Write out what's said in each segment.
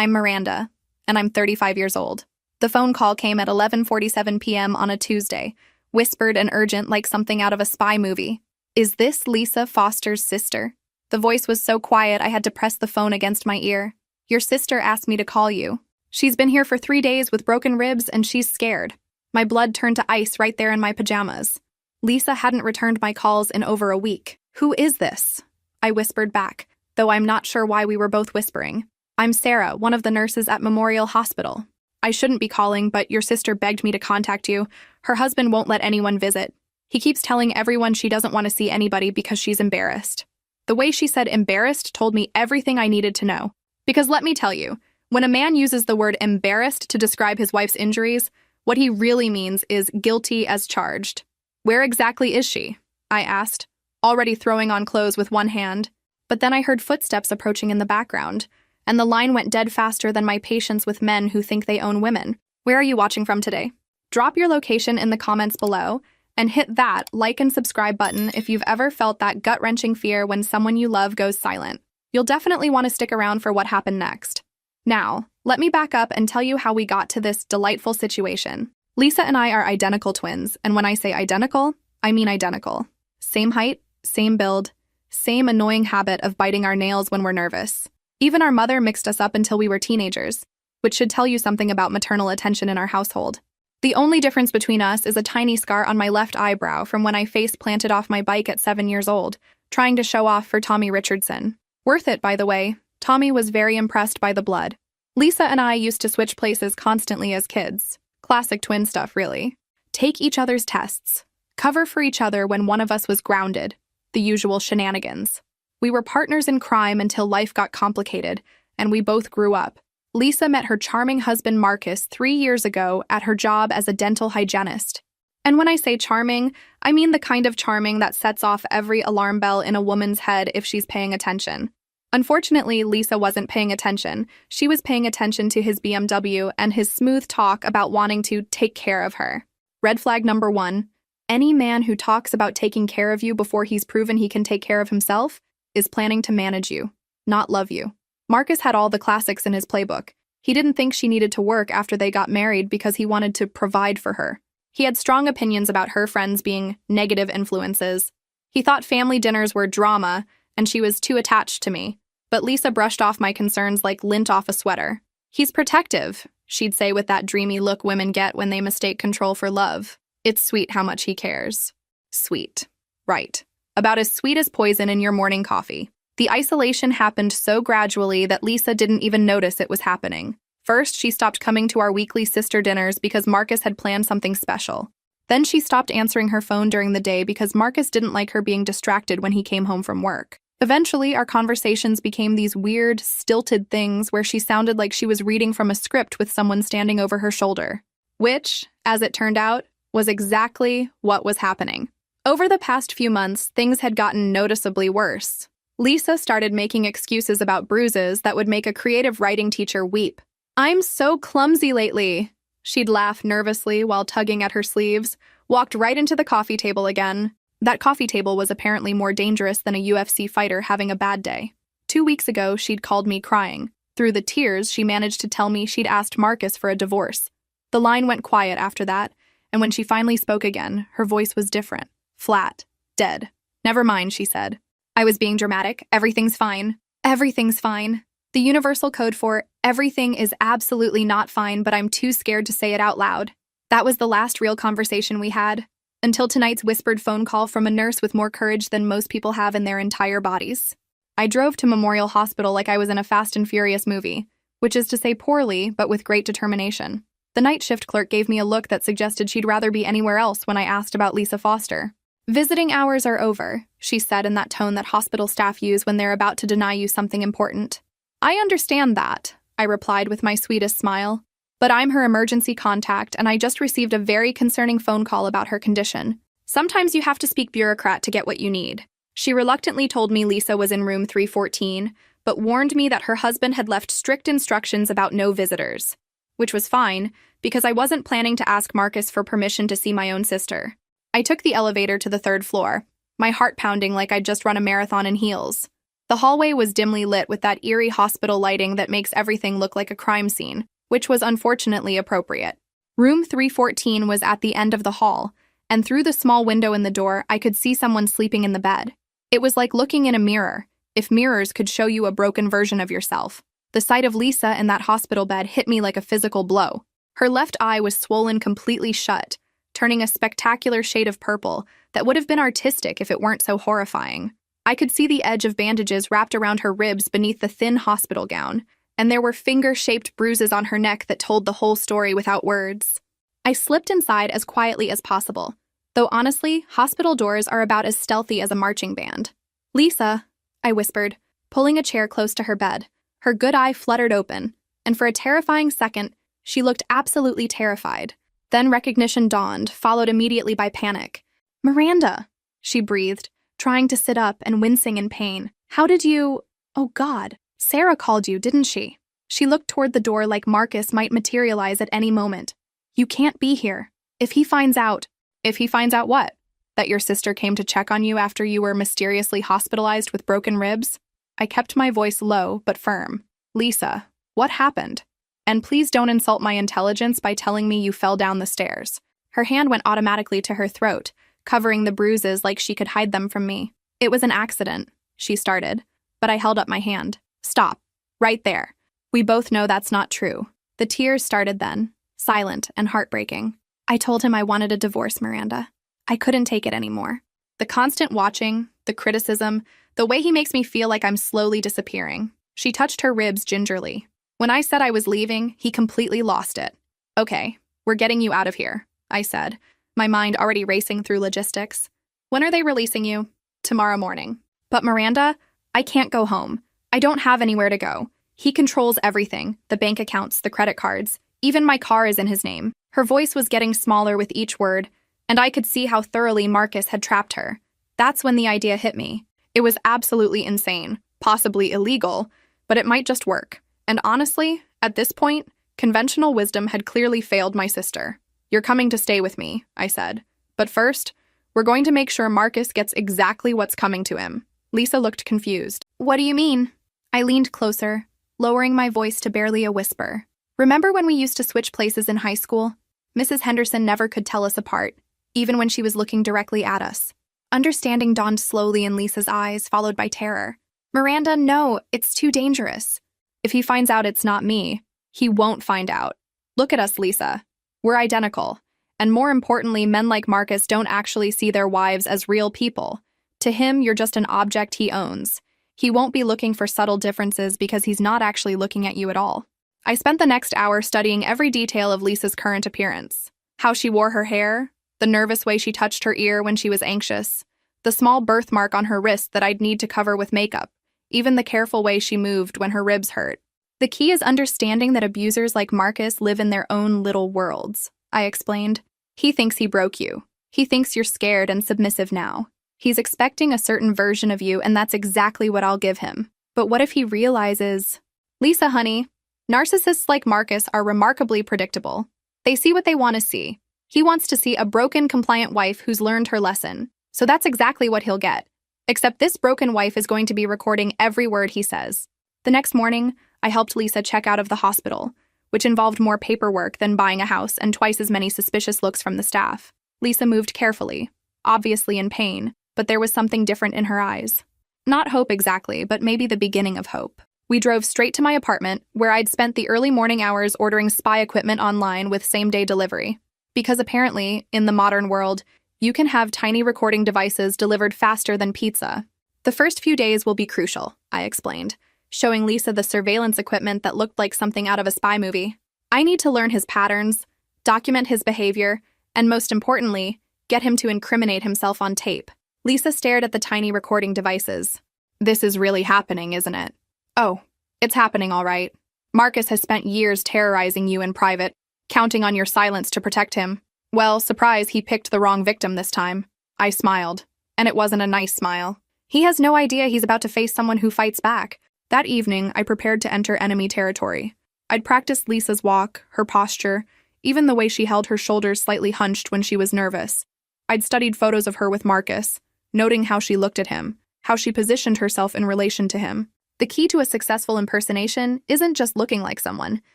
I'm Miranda, and I'm 35 years old. The phone call came at 11:47 p.m. on a Tuesday, whispered and urgent like something out of a spy movie. Is this Lisa Foster's sister? The voice was so quiet I had to press the phone against my ear. Your sister asked me to call you. She's been here for 3 days with broken ribs and she's scared. My blood turned to ice right there in my pajamas. Lisa hadn't returned my calls in over a week. Who is this? I whispered back, though I'm not sure why we were both whispering. I'm Sarah, one of the nurses at Memorial Hospital. I shouldn't be calling, but your sister begged me to contact you. Her husband won't let anyone visit. He keeps telling everyone she doesn't want to see anybody because she's embarrassed. The way she said embarrassed told me everything I needed to know. Because let me tell you, when a man uses the word embarrassed to describe his wife's injuries, what he really means is guilty as charged. Where exactly is she? I asked, already throwing on clothes with one hand. But then I heard footsteps approaching in the background, and the line went dead faster than my patience with men who think they own women. Where are you watching from today? Drop your location in the comments below, and hit that like and subscribe button if you've ever felt that gut-wrenching fear when someone you love goes silent. You'll definitely want to stick around for what happened next. Now, let me back up and tell you how we got to this delightful situation. Lisa and I are identical twins, and when I say identical, I mean identical. Same height, same build, same annoying habit of biting our nails when we're nervous. Even our mother mixed us up until we were teenagers, which should tell you something about maternal attention in our household. The only difference between us is a tiny scar on my left eyebrow from when I face planted off my bike at 7 years old, trying to show off for Tommy Richardson. Worth it, by the way. Tommy was very impressed by the blood. Lisa and I used to switch places constantly as kids. Classic twin stuff, really. Take each other's tests. Cover for each other when one of us was grounded. The usual shenanigans. We were partners in crime until life got complicated, and we both grew up. Lisa met her charming husband Marcus 3 years ago at her job as a dental hygienist. And when I say charming, I mean the kind of charming that sets off every alarm bell in a woman's head if she's paying attention. Unfortunately, Lisa wasn't paying attention. She was paying attention to his BMW and his smooth talk about wanting to take care of her. Red flag number 1, any man who talks about taking care of you before he's proven he can take care of himself is planning to manage you, not love you. Marcus had all the classics in his playbook. He didn't think she needed to work after they got married because he wanted to provide for her. He had strong opinions about her friends being negative influences. He thought family dinners were drama, and she was too attached to me. But Lisa brushed off my concerns like lint off a sweater. He's protective, she'd say with that dreamy look women get when they mistake control for love. It's sweet how much he cares. Sweet. Right. About as sweet as poison in your morning coffee. The isolation happened so gradually that Lisa didn't even notice it was happening. First, she stopped coming to our weekly sister dinners because Marcus had planned something special. Then she stopped answering her phone during the day because Marcus didn't like her being distracted when he came home from work. Eventually, our conversations became these weird, stilted things where she sounded like she was reading from a script with someone standing over her shoulder. Which, as it turned out, was exactly what was happening. Over the past few months, things had gotten noticeably worse. Lisa started making excuses about bruises that would make a creative writing teacher weep. I'm so clumsy lately. She'd laugh nervously while tugging at her sleeves, walked right into the coffee table again. That coffee table was apparently more dangerous than a UFC fighter having a bad day. 2 weeks ago, she'd called me crying. Through the tears, she managed to tell me she'd asked Marcus for a divorce. The line went quiet after that, and when she finally spoke again, her voice was different. Flat. Dead. Never mind, she said. I was being dramatic. Everything's fine. Everything's fine. The universal code for everything is absolutely not fine, but I'm too scared to say it out loud. That was the last real conversation we had. Until tonight's whispered phone call from a nurse with more courage than most people have in their entire bodies. I drove to Memorial Hospital like I was in a Fast and Furious movie, which is to say poorly, but with great determination. The night shift clerk gave me a look that suggested she'd rather be anywhere else when I asked about Lisa Foster. Visiting hours are over, she said in that tone that hospital staff use when they're about to deny you something important. I understand that, I replied with my sweetest smile. But I'm her emergency contact, and I just received a very concerning phone call about her condition. Sometimes you have to speak bureaucrat to get what you need. She reluctantly told me Lisa was in room 314, but warned me that her husband had left strict instructions about no visitors. Which was fine, because I wasn't planning to ask Marcus for permission to see my own sister. I took the elevator to the 3rd floor, my heart pounding like I'd just run a marathon in heels. The hallway was dimly lit with that eerie hospital lighting that makes everything look like a crime scene, which was unfortunately appropriate. Room 314 was at the end of the hall, and through the small window in the door, I could see someone sleeping in the bed. It was like looking in a mirror, if mirrors could show you a broken version of yourself. The sight of Lisa in that hospital bed hit me like a physical blow. Her left eye was swollen completely shut, turning a spectacular shade of purple that would have been artistic if it weren't so horrifying. I could see the edge of bandages wrapped around her ribs beneath the thin hospital gown, and there were finger-shaped bruises on her neck that told the whole story without words. I slipped inside as quietly as possible, though honestly, hospital doors are about as stealthy as a marching band. "Lisa," I whispered, pulling a chair close to her bed. Her good eye fluttered open, and for a terrifying second, she looked absolutely terrified. Then recognition dawned, followed immediately by panic. "Miranda," she breathed, trying to sit up and wincing in pain. "How did you— Oh God, Sarah called you, didn't she?" She looked toward the door like Marcus might materialize at any moment. "You can't be here. If he finds out—" "If he finds out what? That your sister came to check on you after you were mysteriously hospitalized with broken ribs?" I kept my voice low but firm. "Lisa, what happened? And please don't insult my intelligence by telling me you fell down the stairs." Her hand went automatically to her throat, covering the bruises like she could hide them from me. "It was an accident," she started, but I held up my hand. "Stop. Right there. We both know that's not true." The tears started then, silent and heartbreaking. "I told him I wanted a divorce, Miranda. I couldn't take it anymore. The constant watching, the criticism, the way he makes me feel like I'm slowly disappearing." She touched her ribs gingerly. "When I said I was leaving, he completely lost it." "Okay, we're getting you out of here," I said, my mind already racing through logistics. "When are they releasing you?" "Tomorrow morning." "But Miranda, I can't go home. I don't have anywhere to go. He controls everything, the bank accounts, the credit cards. Even my car is in his name." Her voice was getting smaller with each word, and I could see how thoroughly Marcus had trapped her. That's when the idea hit me. It was absolutely insane, possibly illegal, but it might just work. And honestly, at this point, conventional wisdom had clearly failed my sister. "You're coming to stay with me," I said. "But first, we're going to make sure Marcus gets exactly what's coming to him." Lisa looked confused. "What do you mean?" I leaned closer, lowering my voice to barely a whisper. "Remember when we used to switch places in high school? Mrs. Henderson never could tell us apart, even when she was looking directly at us." Understanding dawned slowly in Lisa's eyes, followed by terror. "Miranda, no, it's too dangerous. If he finds out it's not me, he won't find out. Look at us, Lisa. We're identical. And more importantly, men like Marcus don't actually see their wives as real people. To him, you're just an object he owns. He won't be looking for subtle differences because he's not actually looking at you at all." I spent the next hour studying every detail of Lisa's current appearance. How she wore her hair, the nervous way she touched her ear when she was anxious, the small birthmark on her wrist that I'd need to cover with makeup, even the careful way she moved when her ribs hurt. "The key is understanding that abusers like Marcus live in their own little worlds," I explained. "He thinks he broke you. He thinks you're scared and submissive now. He's expecting a certain version of you, and that's exactly what I'll give him. But what if he realizes—" "Lisa, honey, narcissists like Marcus are remarkably predictable. They see what they want to see. He wants to see a broken, compliant wife who's learned her lesson. So that's exactly what he'll get. Except this broken wife is going to be recording every word he says." The next morning, I helped Lisa check out of the hospital, which involved more paperwork than buying a house and twice as many suspicious looks from the staff. Lisa moved carefully, obviously in pain, but there was something different in her eyes. Not hope exactly, but maybe the beginning of hope. We drove straight to my apartment, where I'd spent the early morning hours ordering spy equipment online with same-day delivery. Because apparently, in the modern world, you can have tiny recording devices delivered faster than pizza. "The first few days will be crucial," I explained, showing Lisa the surveillance equipment that looked like something out of a spy movie. "I need to learn his patterns, document his behavior, and most importantly, get him to incriminate himself on tape." Lisa stared at the tiny recording devices. "This is really happening, isn't it?" "Oh, it's happening all right. Marcus has spent years terrorizing you in private, counting on your silence to protect him. Well, surprise, he picked the wrong victim this time." I smiled, and it wasn't a nice smile. "He has no idea he's about to face someone who fights back." That evening, I prepared to enter enemy territory. I'd practiced Lisa's walk, her posture, even the way she held her shoulders slightly hunched when she was nervous. I'd studied photos of her with Marcus, noting how she looked at him, how she positioned herself in relation to him. The key to a successful impersonation isn't just looking like someone,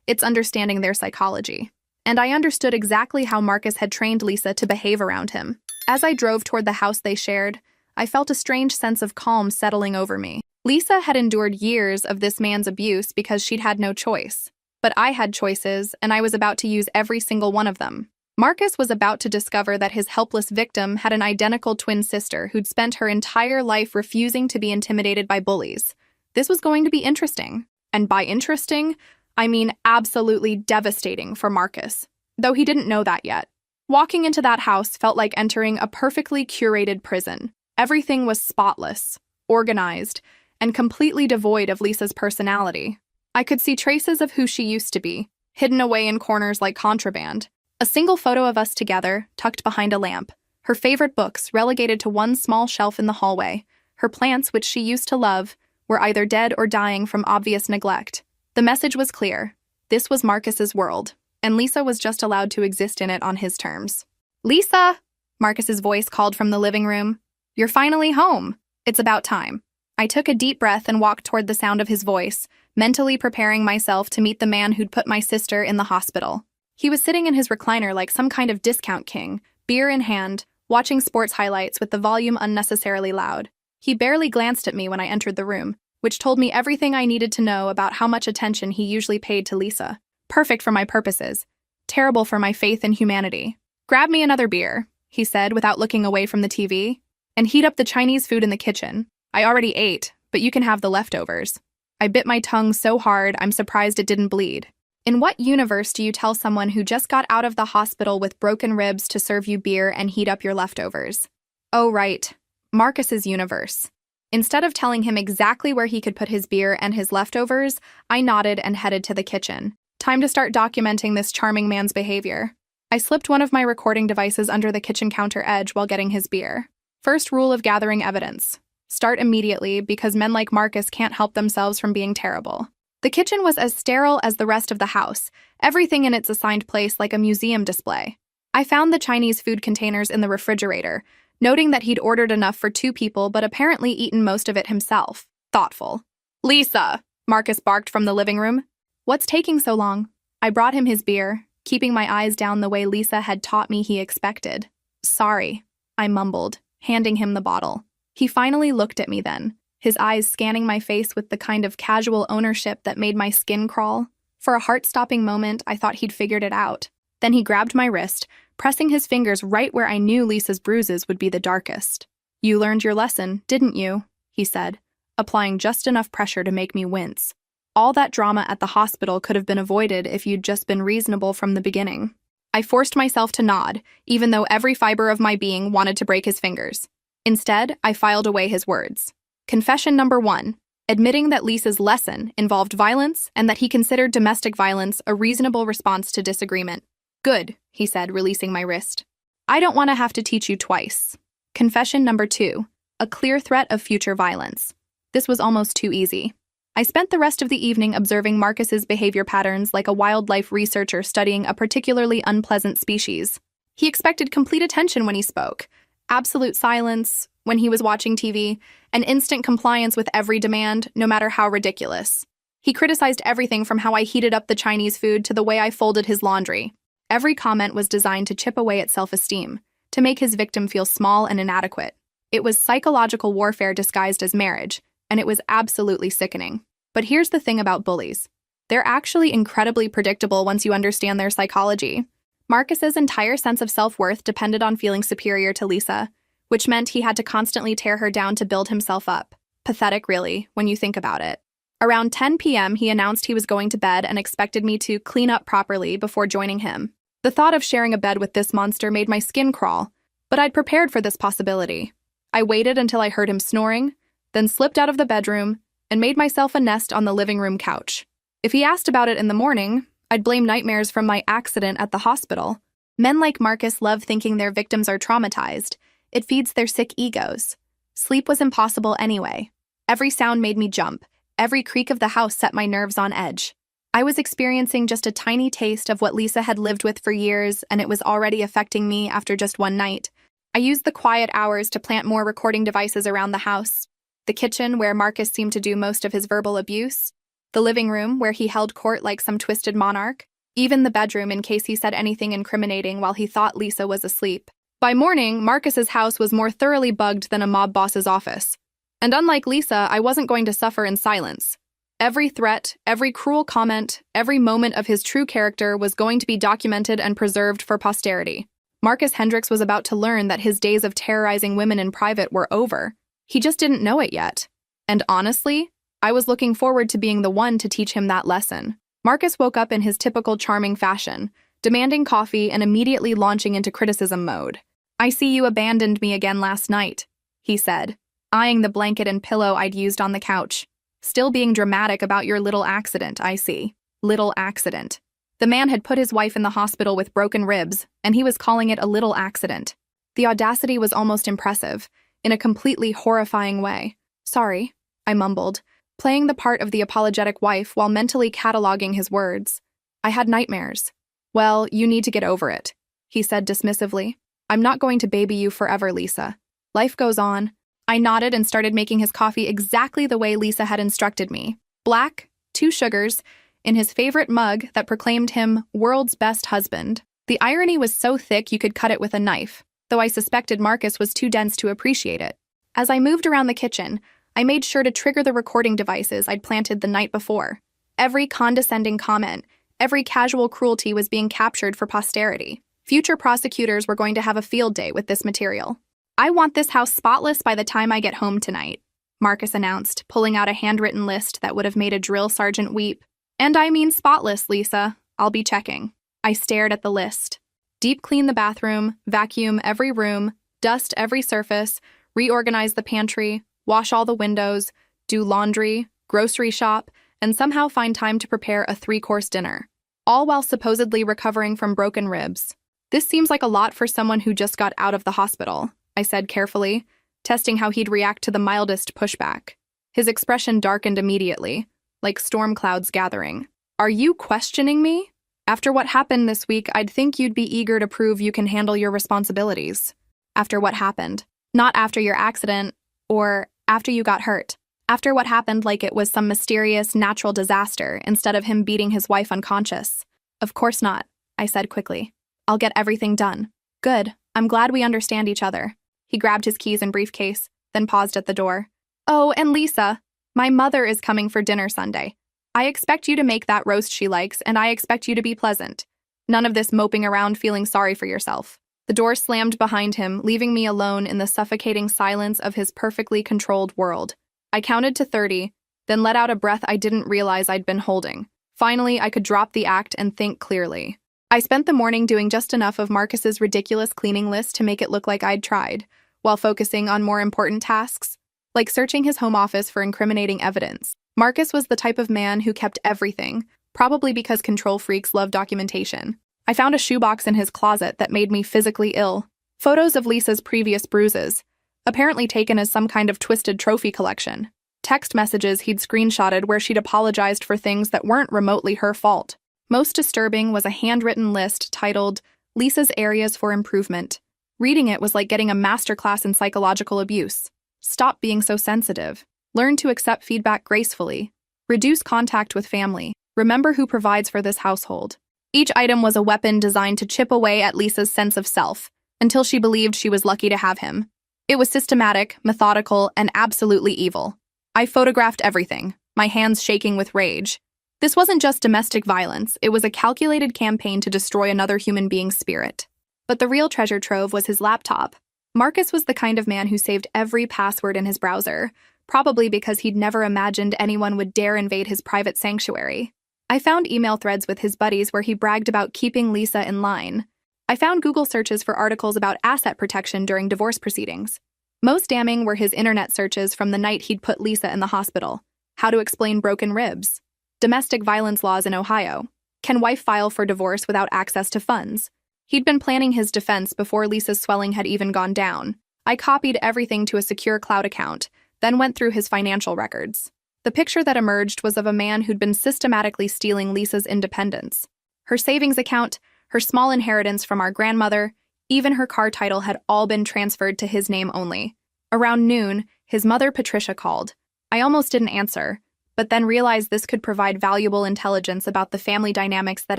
it's understanding their psychology. And I understood exactly how Marcus had trained Lisa to behave around him. As I drove toward the house they shared, I felt a strange sense of calm settling over me. Lisa had endured years of this man's abuse because she'd had no choice. But I had choices, and I was about to use every single one of them. Marcus was about to discover that his helpless victim had an identical twin sister who'd spent her entire life refusing to be intimidated by bullies. This was going to be interesting. And by interesting, I mean absolutely devastating for Marcus, though he didn't know that yet. Walking into that house felt like entering a perfectly curated prison. Everything was spotless, organized, and completely devoid of Lisa's personality. I could see traces of who she used to be, hidden away in corners like contraband. A single photo of us together, tucked behind a lamp. Her favorite books relegated to one small shelf in the hallway. Her plants, which she used to love, were either dead or dying from obvious neglect. The message was clear. This was Marcus's world, and Lisa was just allowed to exist in it on his terms. "Lisa!" Marcus's voice called from the living room. "You're finally home. It's about time." I took a deep breath and walked toward the sound of his voice, mentally preparing myself to meet the man who'd put my sister in the hospital. He was sitting in his recliner like some kind of discount king, beer in hand, watching sports highlights with the volume unnecessarily loud. He barely glanced at me when I entered the room, which told me everything I needed to know about how much attention he usually paid to Lisa. Perfect for my purposes. Terrible for my faith in humanity. "Grab me another beer," he said without looking away from the TV, "and heat up the Chinese food in the kitchen. I already ate, but you can have the leftovers." I bit my tongue so hard I'm surprised it didn't bleed. In what universe do you tell someone who just got out of the hospital with broken ribs to serve you beer and heat up your leftovers? Oh, right. Marcus's universe. Instead of telling him exactly where he could put his beer and his leftovers, I nodded and headed to the kitchen. Time to start documenting this charming man's behavior. I slipped one of my recording devices under the kitchen counter edge while getting his beer. First rule of gathering evidence. Start immediately because men like Marcus can't help themselves from being terrible. The kitchen was as sterile as the rest of the house, everything in its assigned place like a museum display. I found the Chinese food containers in the refrigerator, noting that he'd ordered enough for 2 people but apparently eaten most of it himself. Thoughtful. "Lisa!" Marcus barked from the living room. "What's taking so long?" I brought him his beer, keeping my eyes down the way Lisa had taught me he expected. "Sorry," I mumbled, handing him the bottle. He finally looked at me then, his eyes scanning my face with the kind of casual ownership that made my skin crawl. For a heart-stopping moment, I thought he'd figured it out. Then he grabbed my wrist, pressing his fingers right where I knew Lisa's bruises would be the darkest. "You learned your lesson, didn't you?" he said, applying just enough pressure to make me wince. All that drama at the hospital could have been avoided if you'd just been reasonable from the beginning. I forced myself to nod, even though every fiber of my being wanted to break his fingers. Instead, I filed away his words. Confession number 1, admitting that Lisa's lesson involved violence and that he considered domestic violence a reasonable response to disagreement. "Good," he said, releasing my wrist. "I don't want to have to teach you twice." Confession number 2, a clear threat of future violence. This was almost too easy. I spent the rest of the evening observing Marcus's behavior patterns like a wildlife researcher studying a particularly unpleasant species. He expected complete attention when he spoke, absolute silence when he was watching TV, and instant compliance with every demand, no matter how ridiculous. He criticized everything from how I heated up the Chinese food to the way I folded his laundry. Every comment was designed to chip away at self-esteem, to make his victim feel small and inadequate. It was psychological warfare disguised as marriage, and it was absolutely sickening. But here's the thing about bullies. They're actually incredibly predictable once you understand their psychology. Marcus's entire sense of self-worth depended on feeling superior to Lisa, which meant he had to constantly tear her down to build himself up. Pathetic, really, when you think about it. Around 10 p.m., he announced he was going to bed and expected me to clean up properly before joining him. The thought of sharing a bed with this monster made my skin crawl, but I'd prepared for this possibility. I waited until I heard him snoring, then slipped out of the bedroom and made myself a nest on the living room couch. If he asked about it in the morning, I'd blame nightmares from my accident at the hospital. Men like Marcus love thinking their victims are traumatized. It feeds their sick egos. Sleep was impossible anyway. Every sound made me jump. Every creak of the house set my nerves on edge. I was experiencing just a tiny taste of what Lisa had lived with for years, and it was already affecting me after just one night. I used the quiet hours to plant more recording devices around the house, The kitchen, where Marcus seemed to do most of his verbal abuse. The living room, where he held court like some twisted monarch. Even the bedroom, in case he said anything incriminating while he thought Lisa was asleep. By morning, Marcus's house was more thoroughly bugged than a mob boss's office. And unlike Lisa, I wasn't going to suffer in silence. Every threat, every cruel comment, every moment of his true character was going to be documented and preserved for posterity. Marcus Hendricks was about to learn that his days of terrorizing women in private were over. He just didn't know it yet. And honestly, I was looking forward to being the one to teach him that lesson. Marcus woke up in his typical charming fashion, demanding coffee and immediately launching into criticism mode. "I see you abandoned me again last night," he said, eyeing the blanket and pillow I'd used on the couch. "Still being dramatic about your little accident, I see. Little accident." The man had put his wife in the hospital with broken ribs, and he was calling it a little accident. The audacity was almost impressive, in a completely horrifying way. "Sorry," I mumbled, playing the part of the apologetic wife while mentally cataloging his words. "I had nightmares." "Well, you need to get over it," he said dismissively. "I'm not going to baby you forever, Lisa. Life goes on." I nodded and started making his coffee exactly the way Lisa had instructed me. Black, 2 sugars, in his favorite mug that proclaimed him world's best husband. The irony was so thick you could cut it with a knife, though I suspected Marcus was too dense to appreciate it. As I moved around the kitchen, I made sure to trigger the recording devices I'd planted the night before. Every condescending comment, every casual cruelty was being captured for posterity. Future prosecutors were going to have a field day with this material. "I want this house spotless by the time I get home tonight," Marcus announced, pulling out a handwritten list that would have made a drill sergeant weep. "And I mean spotless, Lisa. I'll be checking." I stared at the list. Deep clean the bathroom, vacuum every room, dust every surface, reorganize the pantry, wash all the windows, do laundry, grocery shop, and somehow find time to prepare a 3-course dinner, all while supposedly recovering from broken ribs. "This seems like a lot for someone who just got out of the hospital," I said carefully, testing how he'd react to the mildest pushback. His expression darkened immediately, like storm clouds gathering. "Are you questioning me? After what happened this week, I'd think you'd be eager to prove you can handle your responsibilities." "After what happened? Not after your accident, or after you got hurt. After what happened like it was some mysterious natural disaster instead of him beating his wife unconscious." "Of course not," I said quickly. "I'll get everything done." "Good. I'm glad we understand each other." He grabbed his keys and briefcase, then paused at the door. "Oh, and Lisa, my mother is coming for dinner Sunday. I expect you to make that roast she likes, and I expect you to be pleasant. None of this moping around feeling sorry for yourself." The door slammed behind him, leaving me alone in the suffocating silence of his perfectly controlled world. I counted to 30, then let out a breath I didn't realize I'd been holding. Finally, I could drop the act and think clearly. I spent the morning doing just enough of Marcus's ridiculous cleaning list to make it look like I'd tried, while focusing on more important tasks, like searching his home office for incriminating evidence. Marcus was the type of man who kept everything, probably because control freaks love documentation. I found a shoebox in his closet that made me physically ill. Photos of Lisa's previous bruises, apparently taken as some kind of twisted trophy collection. Text messages he'd screenshotted where she'd apologized for things that weren't remotely her fault. Most disturbing was a handwritten list titled, "Lisa's Areas for Improvement." Reading it was like getting a masterclass in psychological abuse. Stop being so sensitive. Learn to accept feedback gracefully. Reduce contact with family. Remember who provides for this household. Each item was a weapon designed to chip away at Lisa's sense of self, until she believed she was lucky to have him. It was systematic, methodical, and absolutely evil. I photographed everything, my hands shaking with rage. This wasn't just domestic violence, it was a calculated campaign to destroy another human being's spirit. But the real treasure trove was his laptop. Marcus was the kind of man who saved every password in his browser, probably because he'd never imagined anyone would dare invade his private sanctuary. I found email threads with his buddies where he bragged about keeping Lisa in line. I found Google searches for articles about asset protection during divorce proceedings. Most damning were his internet searches from the night he'd put Lisa in the hospital. How to explain broken ribs. Domestic violence laws in Ohio. Can wife file for divorce without access to funds? He'd been planning his defense before Lisa's swelling had even gone down. I copied everything to a secure cloud account, then went through his financial records. The picture that emerged was of a man who'd been systematically stealing Lisa's independence. Her savings account, her small inheritance from our grandmother, even her car title had all been transferred to his name only. Around noon, His mother, Patricia, called. I almost didn't answer, but then realized this could provide valuable intelligence about the family dynamics that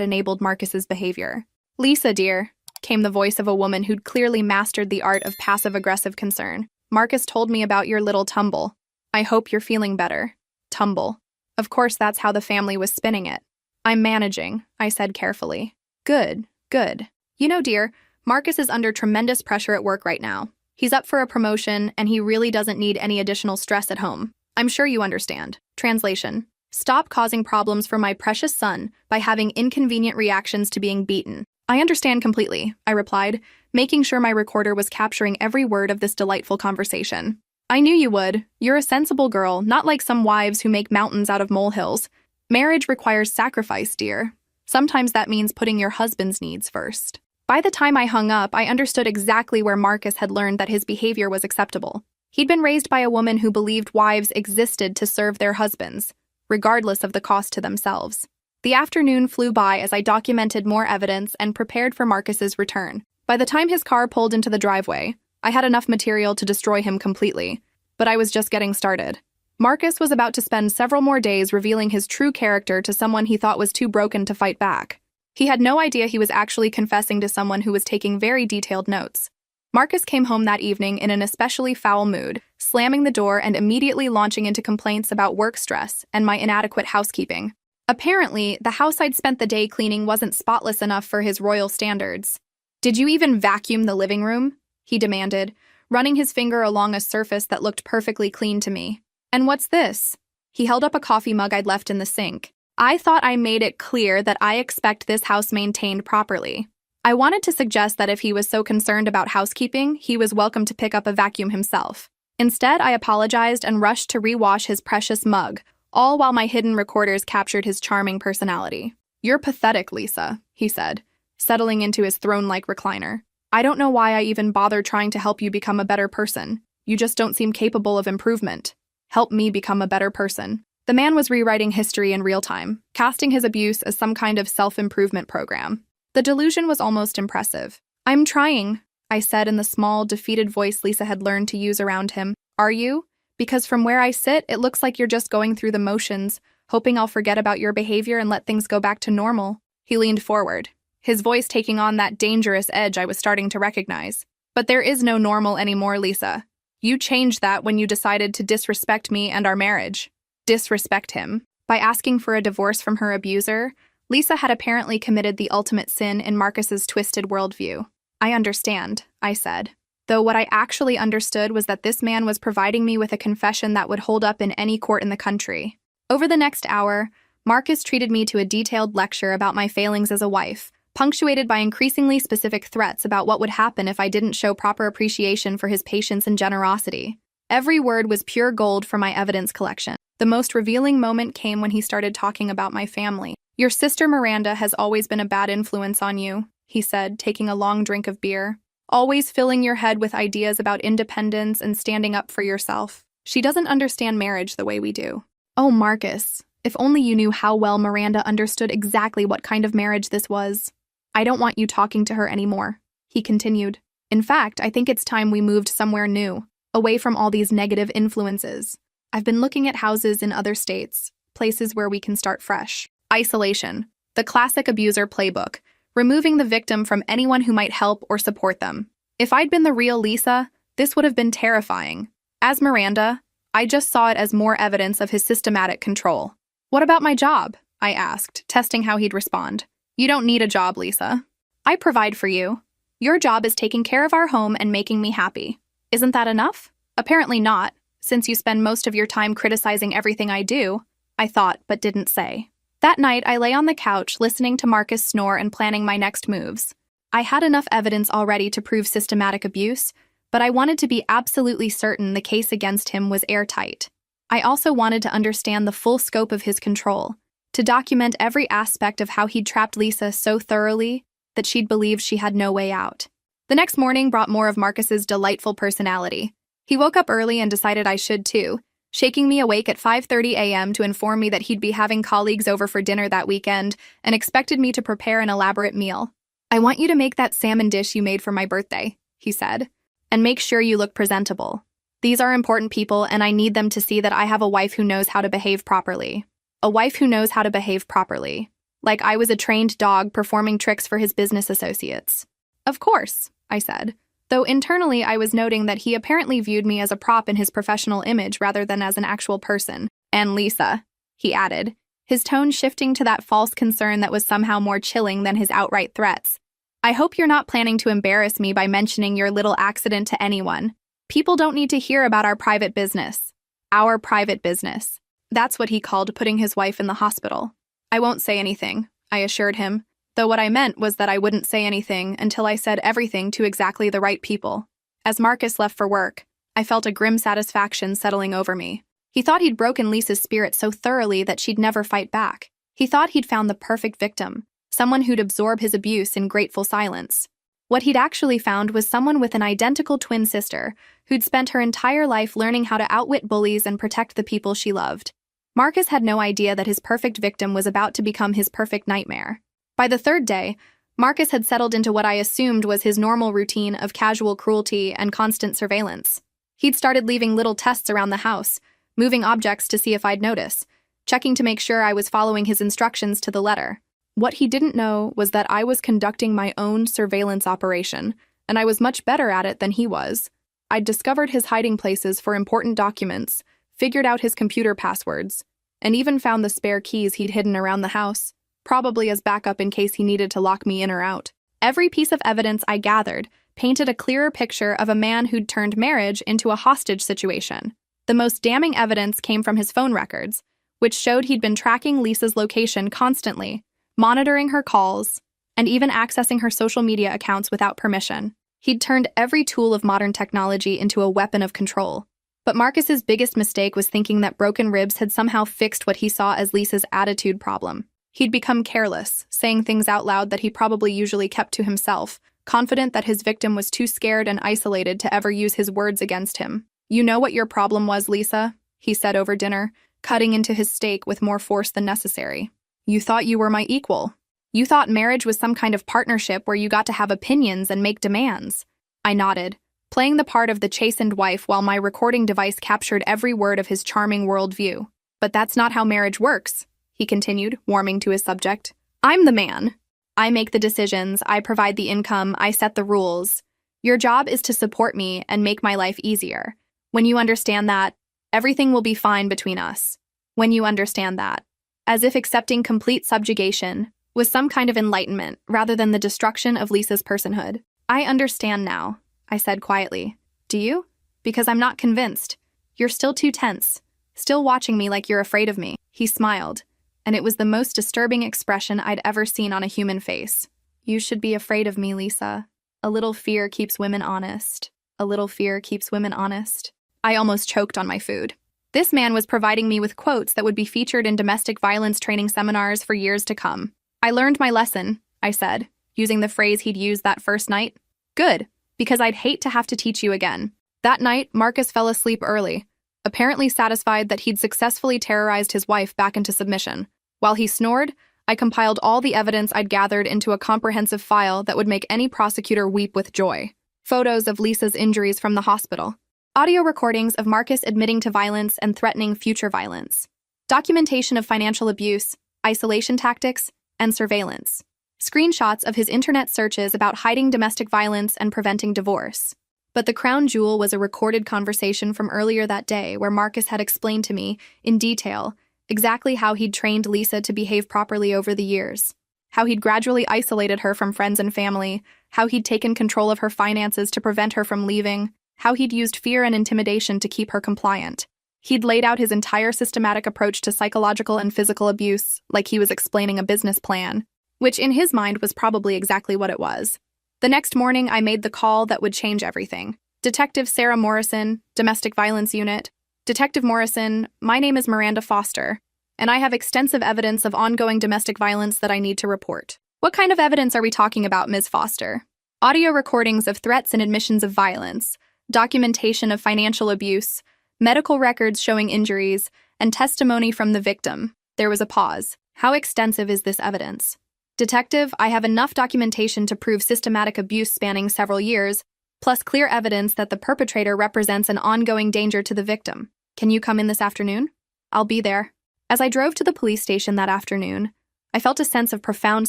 enabled Marcus's behavior. Lisa, dear, came the voice of a woman who'd clearly mastered the art of passive-aggressive concern. Marcus told me about your little tumble. I hope you're feeling better. Tumble. Of course, that's how the family was spinning it. I'm managing, I said carefully. Good, good. You know, dear, Marcus is under tremendous pressure at work right now. He's up for a promotion, and he really doesn't need any additional stress at home. I'm sure you understand. Translation. Stop causing problems for my precious son by having inconvenient reactions to being beaten. I understand completely, I replied, making sure my recorder was capturing every word of this delightful conversation. I knew you would. You're a sensible girl, not like some wives who make mountains out of molehills. Marriage requires sacrifice, dear. Sometimes that means putting your husband's needs first. By the time I hung up, I understood exactly where Marcus had learned that his behavior was acceptable. He'd been raised by a woman who believed wives existed to serve their husbands, regardless of the cost to themselves. The afternoon flew by as I documented more evidence and prepared for Marcus's return. By the time his car pulled into the driveway, I had enough material to destroy him completely, but I was just getting started. Marcus was about to spend several more days revealing his true character to someone he thought was too broken to fight back. He had no idea he was actually confessing to someone who was taking very detailed notes. Marcus came home that evening in an especially foul mood, slamming the door and immediately launching into complaints about work stress and my inadequate housekeeping. Apparently, the house I'd spent the day cleaning wasn't spotless enough for his royal standards. Did you even vacuum the living room? He demanded, running his finger along a surface that looked perfectly clean to me. And what's this? He held up a coffee mug I'd left in the sink. I thought I made it clear that I expect this house maintained properly. I wanted to suggest that if he was so concerned about housekeeping, he was welcome to pick up a vacuum himself. Instead, I apologized and rushed to rewash his precious mug, all while my hidden recorders captured his charming personality. You're pathetic, Lisa, he said, settling into his throne-like recliner. I don't know why I even bothered trying to help you become a better person. You just don't seem capable of improvement. Help me become a better person. The man was rewriting history in real time, casting his abuse as some kind of self-improvement program. The delusion was almost impressive. I'm trying, I said in the small, defeated voice Lisa had learned to use around him. Are you? Because from where I sit, it looks like you're just going through the motions, hoping I'll forget about your behavior and let things go back to normal. He leaned forward, his voice taking on that dangerous edge I was starting to recognize. But there is no normal anymore, Lisa. You changed that when you decided to disrespect me and our marriage. Disrespect him. By asking for a divorce from her abuser, Lisa had apparently committed the ultimate sin in Marcus's twisted worldview. I understand, I said. Though what I actually understood was that this man was providing me with a confession that would hold up in any court in the country. Over the next hour, Marcus treated me to a detailed lecture about my failings as a wife, punctuated by increasingly specific threats about what would happen if I didn't show proper appreciation for his patience and generosity. Every word was pure gold for my evidence collection. The most revealing moment came when he started talking about my family. Your sister Miranda has always been a bad influence on you, he said, taking a long drink of beer. Always filling your head with ideas about independence and standing up for yourself. She doesn't understand marriage the way we do. Oh, Marcus, if only you knew how well Miranda understood exactly what kind of marriage this was. I don't want you talking to her anymore, he continued. In fact, I think it's time we moved somewhere new, away from all these negative influences. I've been looking at houses in other states, places where we can start fresh. Isolation, the classic abuser playbook, removing the victim from anyone who might help or support them. If I'd been the real Lisa, this would have been terrifying. As Miranda, I just saw it as more evidence of his systematic control. What about my job? I asked, testing how he'd respond. You don't need a job, Lisa. I provide for you. Your job is taking care of our home and making me happy. Isn't that enough? Apparently not, since you spend most of your time criticizing everything I do, I thought but didn't say. That night, I lay on the couch listening to Marcus snore and planning my next moves. I had enough evidence already to prove systematic abuse, but I wanted to be absolutely certain the case against him was airtight. I also wanted to understand the full scope of his control, to document every aspect of how he'd trapped Lisa so thoroughly that she'd believed she had no way out. The next morning brought more of Marcus's delightful personality. He woke up early and decided I should too, shaking me awake at 5:30 a.m. to inform me that he'd be having colleagues over for dinner that weekend and expected me to prepare an elaborate meal. I want you to make that salmon dish you made for my birthday, he said, and make sure you look presentable. These are important people, and I need them to see that I have a wife who knows how to behave properly. A wife who knows how to behave properly. Like I was a trained dog performing tricks for his business associates. Of course, I said, though internally I was noting that he apparently viewed me as a prop in his professional image rather than as an actual person. And Lisa, he added, his tone shifting to that false concern that was somehow more chilling than his outright threats. I hope you're not planning to embarrass me by mentioning your little accident to anyone. People don't need to hear about our private business. Our private business. That's what he called putting his wife in the hospital. I won't say anything, I assured him, though what I meant was that I wouldn't say anything until I said everything to exactly the right people. As Marcus left for work, I felt a grim satisfaction settling over me. He thought he'd broken Lisa's spirit so thoroughly that she'd never fight back. He thought he'd found the perfect victim, someone who'd absorb his abuse in grateful silence. What he'd actually found was someone with an identical twin sister who'd spent her entire life learning how to outwit bullies and protect the people she loved. Marcus had no idea that his perfect victim was about to become his perfect nightmare. By the third day, Marcus had settled into what I assumed was his normal routine of casual cruelty and constant surveillance. He'd started leaving little tests around the house, moving objects to see if I'd notice, checking to make sure I was following his instructions to the letter. What he didn't know was that I was conducting my own surveillance operation, and I was much better at it than he was. I'd discovered his hiding places for important documents, figured out his computer passwords, and even found the spare keys he'd hidden around the house, probably as backup in case he needed to lock me in or out. Every piece of evidence I gathered painted a clearer picture of a man who'd turned marriage into a hostage situation. The most damning evidence came from his phone records, which showed he'd been tracking Lisa's location constantly, monitoring her calls, and even accessing her social media accounts without permission. He'd turned every tool of modern technology into a weapon of control. But Marcus's biggest mistake was thinking that broken ribs had somehow fixed what he saw as Lisa's attitude problem. He'd become careless, saying things out loud that he probably usually kept to himself, confident that his victim was too scared and isolated to ever use his words against him. "You know what your problem was, Lisa?" he said over dinner, cutting into his steak with more force than necessary. "You thought you were my equal. You thought marriage was some kind of partnership where you got to have opinions and make demands." I nodded, playing the part of the chastened wife while my recording device captured every word of his charming worldview. "But that's not how marriage works," he continued, warming to his subject. "I'm the man. I make the decisions, I provide the income, I set the rules. Your job is to support me and make my life easier. When you understand that, everything will be fine between us. When you understand that." As if accepting complete subjugation was some kind of enlightenment rather than the destruction of Lisa's personhood. "I understand now," I said quietly. "Do you? Because I'm not convinced. You're still too tense, still watching me like you're afraid of me." He smiled, and it was the most disturbing expression I'd ever seen on a human face. "You should be afraid of me, Lisa. A little fear keeps women honest. A little fear keeps women honest." I almost choked on my food. This man was providing me with quotes that would be featured in domestic violence training seminars for years to come. "I learned my lesson," I said, using the phrase he'd used that first night. "Good, because I'd hate to have to teach you again." That night, Marcus fell asleep early, apparently satisfied that he'd successfully terrorized his wife back into submission. While he snored, I compiled all the evidence I'd gathered into a comprehensive file that would make any prosecutor weep with joy. Photos of Lisa's injuries from the hospital. Audio recordings of Marcus admitting to violence and threatening future violence. Documentation of financial abuse, isolation tactics, and surveillance. Screenshots of his internet searches about hiding domestic violence and preventing divorce. But the crown jewel was a recorded conversation from earlier that day where Marcus had explained to me, in detail, exactly how he'd trained Lisa to behave properly over the years. How he'd gradually isolated her from friends and family, how he'd taken control of her finances to prevent her from leaving, how he'd used fear and intimidation to keep her compliant. He'd laid out his entire systematic approach to psychological and physical abuse, like he was explaining a business plan, which in his mind was probably exactly what it was. The next morning, I made the call that would change everything. "Detective Sarah Morrison, Domestic Violence Unit. Detective Morrison, my name is Miranda Foster, and I have extensive evidence of ongoing domestic violence that I need to report." "What kind of evidence are we talking about, Ms. Foster?" "Audio recordings of threats and admissions of violence, documentation of financial abuse, medical records showing injuries, and testimony from the victim." There was a pause. "How extensive is this evidence?" "Detective, I have enough documentation to prove systematic abuse spanning several years, plus clear evidence that the perpetrator represents an ongoing danger to the victim. Can you come in this afternoon? I'll be there. As I drove to the police station that afternoon, I felt a sense of profound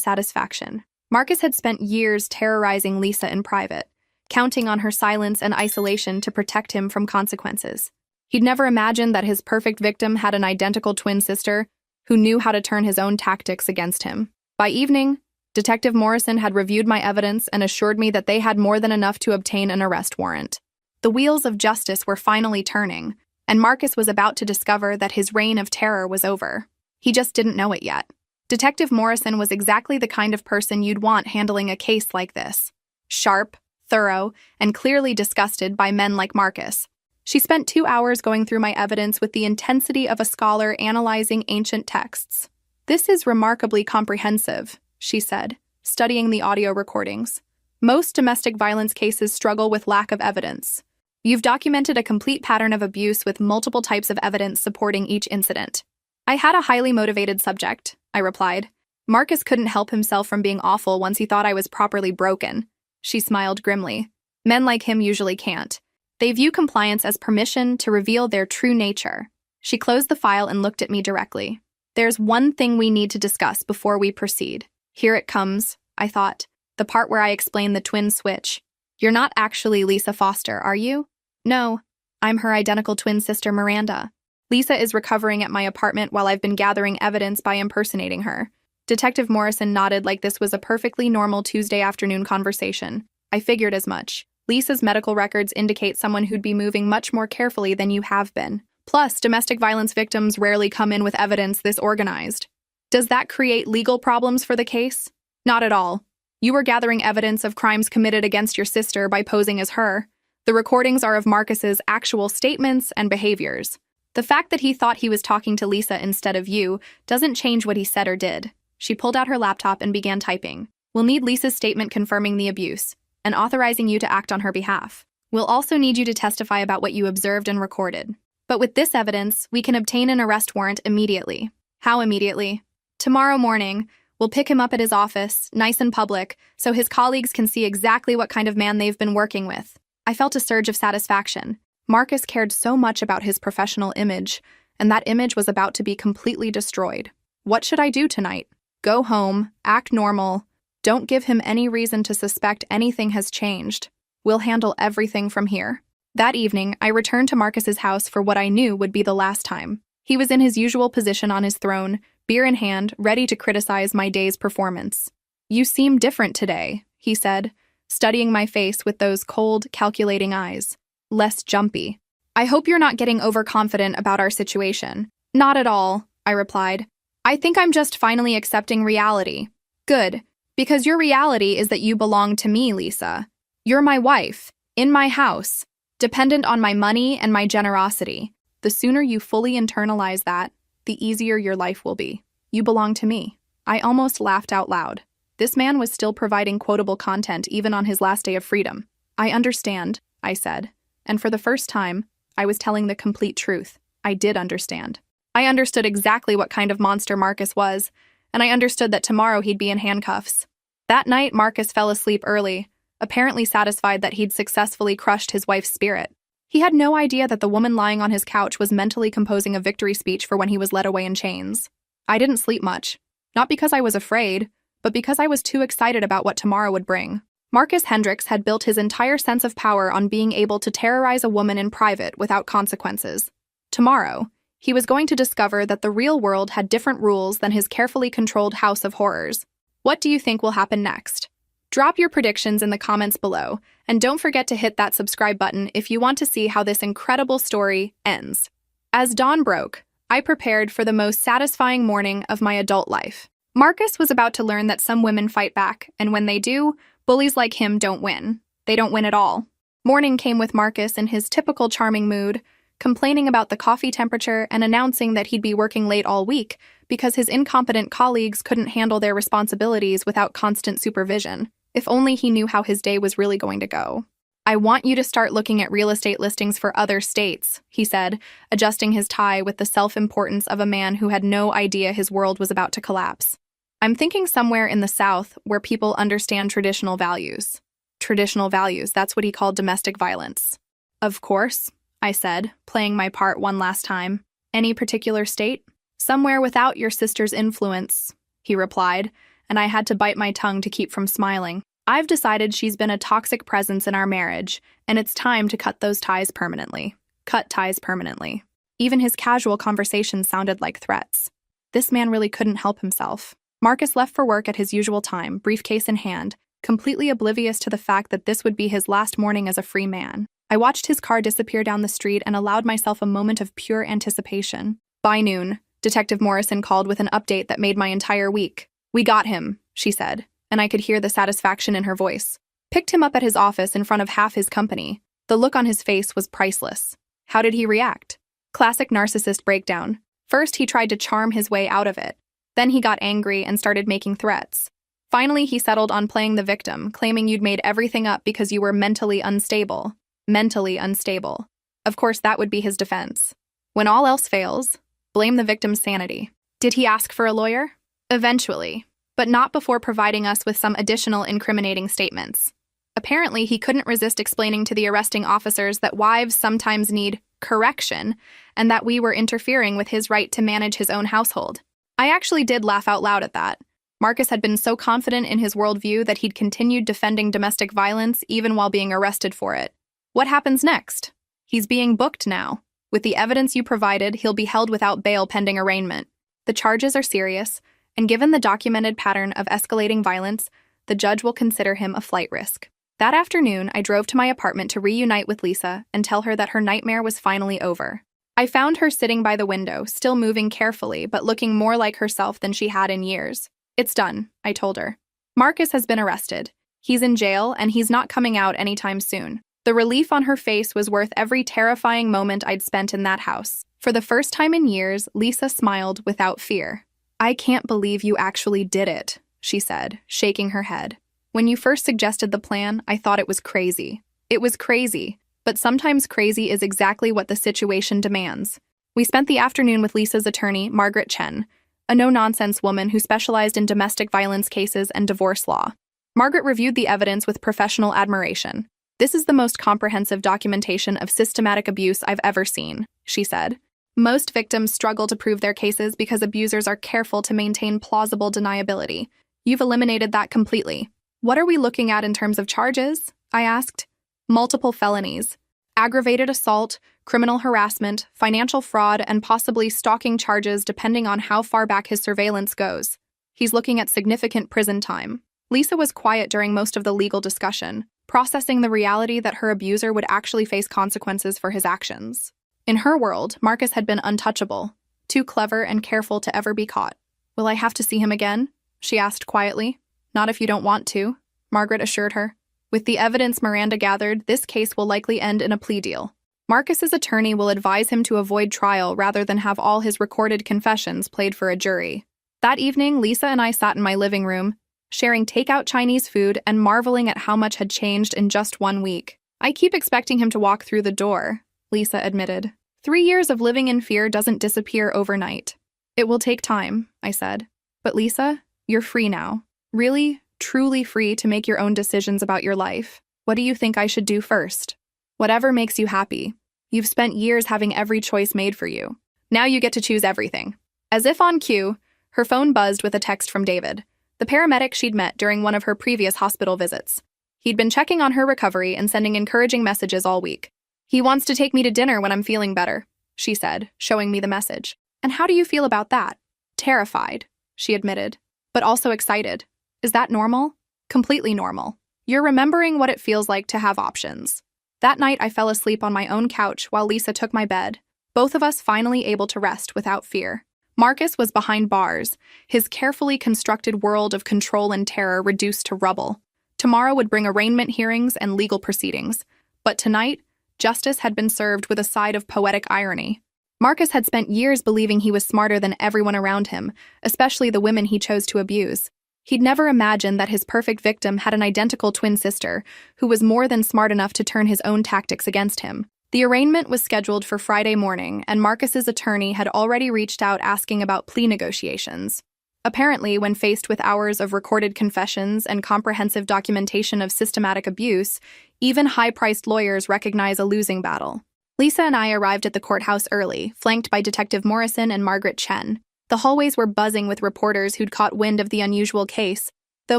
satisfaction. Marcus had spent years terrorizing Lisa in private, counting on her silence and isolation to protect him from consequences. He'd never imagined that his perfect victim had an identical twin sister who knew how to turn his own tactics against him. By evening, Detective Morrison had reviewed my evidence and assured me that they had more than enough to obtain an arrest warrant. The wheels of justice were finally turning, and Marcus was about to discover that his reign of terror was over. He just didn't know it yet. Detective Morrison was exactly the kind of person you'd want handling a case like this. Sharp, thorough, and clearly disgusted by men like Marcus. She spent 2 hours going through my evidence with the intensity of a scholar analyzing ancient texts. "This is remarkably comprehensive," she said, studying the audio recordings. "Most domestic violence cases struggle with lack of evidence. You've documented a complete pattern of abuse with multiple types of evidence supporting each incident." "I had a highly motivated subject," I replied. "Marcus couldn't help himself from being awful once he thought I was properly broken." She smiled grimly. "Men like him usually can't. They view compliance as permission to reveal their true nature." She closed the file and looked at me directly. "There's one thing we need to discuss before we proceed." Here it comes, I thought, the part where I explain the twin switch. "You're not actually Lisa Foster, are you?" "No, I'm her identical twin sister Miranda. Lisa is recovering at my apartment while I've been gathering evidence by impersonating her." Detective Morrison nodded like this was a perfectly normal Tuesday afternoon conversation. "I figured as much. Lisa's medical records indicate someone who'd be moving much more carefully than you have been. Plus, domestic violence victims rarely come in with evidence this organized. Does that create legal problems for the case?" "Not at all. You were gathering evidence of crimes committed against your sister by posing as her. The recordings are of Marcus's actual statements and behaviors. The fact that he thought he was talking to Lisa instead of you doesn't change what he said or did." She pulled out her laptop and began typing. "We'll need Lisa's statement confirming the abuse and authorizing you to act on her behalf. We'll also need you to testify about what you observed and recorded. But with this evidence, we can obtain an arrest warrant immediately." "How immediately?" "Tomorrow morning. We'll pick him up at his office, nice and public, so his colleagues can see exactly what kind of man they've been working with." I felt a surge of satisfaction. Marcus cared so much about his professional image, and that image was about to be completely destroyed. What should I do tonight? Go home, act normal. Don't give him any reason to suspect anything has changed. We'll handle everything from here. That evening, I returned to Marcus's house for what I knew would be the last time. He was in his usual position on his throne, beer in hand, ready to criticize my day's performance. "You seem different today," he said, studying my face with those cold, calculating eyes. "Less jumpy. I hope you're not getting overconfident about our situation." "Not at all," I replied. "I think I'm just finally accepting reality." "Good, because your reality is that you belong to me, Lisa. You're my wife, in my house, dependent on my money and my generosity. The sooner you fully internalize that, the easier your life will be. You belong to me." I almost laughed out loud. This man was still providing quotable content even on his last day of freedom. "I understand," I said, and for the first time, I was telling the complete truth. I did understand. I understood exactly what kind of monster Marcus was, and I understood that tomorrow he'd be in handcuffs. That night, Marcus fell asleep early, apparently satisfied that he'd successfully crushed his wife's spirit. He had no idea that the woman lying on his couch was mentally composing a victory speech for when he was led away in chains. I didn't sleep much, not because I was afraid, but because I was too excited about what tomorrow would bring. Marcus Hendricks had built his entire sense of power on being able to terrorize a woman in private without consequences. Tomorrow, he was going to discover that the real world had different rules than his carefully controlled house of horrors. What do you think will happen next? Drop your predictions in the comments below, and don't forget to hit that subscribe button if you want to see how this incredible story ends. As dawn broke, I prepared for the most satisfying morning of my adult life. Marcus was about to learn that some women fight back, and when they do, bullies like him don't win. They don't win at all. Morning came with Marcus in his typical charming mood, complaining about the coffee temperature and announcing that he'd be working late all week because his incompetent colleagues couldn't handle their responsibilities without constant supervision. If only he knew how his day was really going to go. "I want you to start looking at real estate listings for other states," he said, adjusting his tie with the self-importance of a man who had no idea his world was about to collapse. "I'm thinking somewhere in the South where people understand traditional values." Traditional values, that's what he called domestic violence. Of course, I said, playing my part one last time. Any particular state? Somewhere without your sister's influence, he replied, and I had to bite my tongue to keep from smiling. I've decided she's been a toxic presence in our marriage, and it's time to cut those ties permanently. Cut ties permanently. Even his casual conversation sounded like threats. This man really couldn't help himself. Marcus left for work at his usual time, briefcase in hand, completely oblivious to the fact that this would be his last morning as a free man. I watched his car disappear down the street and allowed myself a moment of pure anticipation. By noon, Detective Morrison called with an update that made my entire week. "We got him," she said, and I could hear the satisfaction in her voice. Picked him up at his office in front of half his company. The look on his face was priceless. How did he react? Classic narcissist breakdown. First, he tried to charm his way out of it. Then he got angry and started making threats. Finally, he settled on playing the victim, claiming you'd made everything up because you were mentally unstable. Mentally unstable. Of course, that would be his defense. When all else fails, blame the victim's sanity. Did he ask for a lawyer? Eventually, but not before providing us with some additional incriminating statements. Apparently, he couldn't resist explaining to the arresting officers that wives sometimes need correction and that we were interfering with his right to manage his own household. I actually did laugh out loud at that. Marcus had been so confident in his worldview that he'd continued defending domestic violence even while being arrested for it. What happens next? He's being booked now. With the evidence you provided, he'll be held without bail pending arraignment. The charges are serious, and given the documented pattern of escalating violence, the judge will consider him a flight risk. That afternoon, I drove to my apartment to reunite with Lisa and tell her that her nightmare was finally over. I found her sitting by the window, still moving carefully, but looking more like herself than she had in years. "It's done," I told her. "Marcus has been arrested. He's in jail, and he's not coming out anytime soon." The relief on her face was worth every terrifying moment I'd spent in that house. For the first time in years, Lisa smiled without fear. "I can't believe you actually did it," she said, shaking her head. "When you first suggested the plan, I thought it was crazy. It was crazy, but sometimes crazy is exactly what the situation demands." We spent the afternoon with Lisa's attorney, Margaret Chen, a no-nonsense woman who specialized in domestic violence cases and divorce law. Margaret reviewed the evidence with professional admiration. "This is the most comprehensive documentation of systematic abuse I've ever seen," she said. "Most victims struggle to prove their cases because abusers are careful to maintain plausible deniability. You've eliminated that completely." "What are we looking at in terms of charges?" I asked. "Multiple felonies, aggravated assault, criminal harassment, financial fraud, and possibly stalking charges depending on how far back his surveillance goes. He's looking at significant prison time." Lisa was quiet during most of the legal discussion, processing the reality that her abuser would actually face consequences for his actions. In her world, Marcus had been untouchable, too clever and careful to ever be caught. "Will I have to see him again?" she asked quietly. "Not if you don't want to," Margaret assured her. "With the evidence Miranda gathered, this case will likely end in a plea deal. Marcus's attorney will advise him to avoid trial rather than have all his recorded confessions played for a jury." That evening, Lisa and I sat in my living room, sharing takeout Chinese food and marveling at how much had changed in just 1 week. "I keep expecting him to walk through the door," Lisa admitted. 3 years of living in fear doesn't disappear overnight." "It will take time," I said. "But Lisa, you're free now. Really, truly free to make your own decisions about your life. What do you think I should do first?" "Whatever makes you happy. You've spent years having every choice made for you. Now you get to choose everything." As if on cue, her phone buzzed with a text from David, the paramedic she'd met during one of her previous hospital visits. He'd been checking on her recovery and sending encouraging messages all week. "He wants to take me to dinner when I'm feeling better," she said, showing me the message. "And how do you feel about that?" "Terrified," she admitted, "but also excited. Is that normal?" "Completely normal. You're remembering what it feels like to have options." That night, I fell asleep on my own couch while Lisa took my bed, both of us finally able to rest without fear. Marcus was behind bars, his carefully constructed world of control and terror reduced to rubble. Tomorrow would bring arraignment hearings and legal proceedings, but tonight, justice had been served with a side of poetic irony. Marcus had spent years believing he was smarter than everyone around him, especially the women he chose to abuse. He'd never imagined that his perfect victim had an identical twin sister, who was more than smart enough to turn his own tactics against him. The arraignment was scheduled for Friday morning, and Marcus's attorney had already reached out asking about plea negotiations. Apparently, when faced with hours of recorded confessions and comprehensive documentation of systematic abuse, even high-priced lawyers recognize a losing battle. Lisa and I arrived at the courthouse early, flanked by Detective Morrison and Margaret Chen. The hallways were buzzing with reporters who'd caught wind of the unusual case, though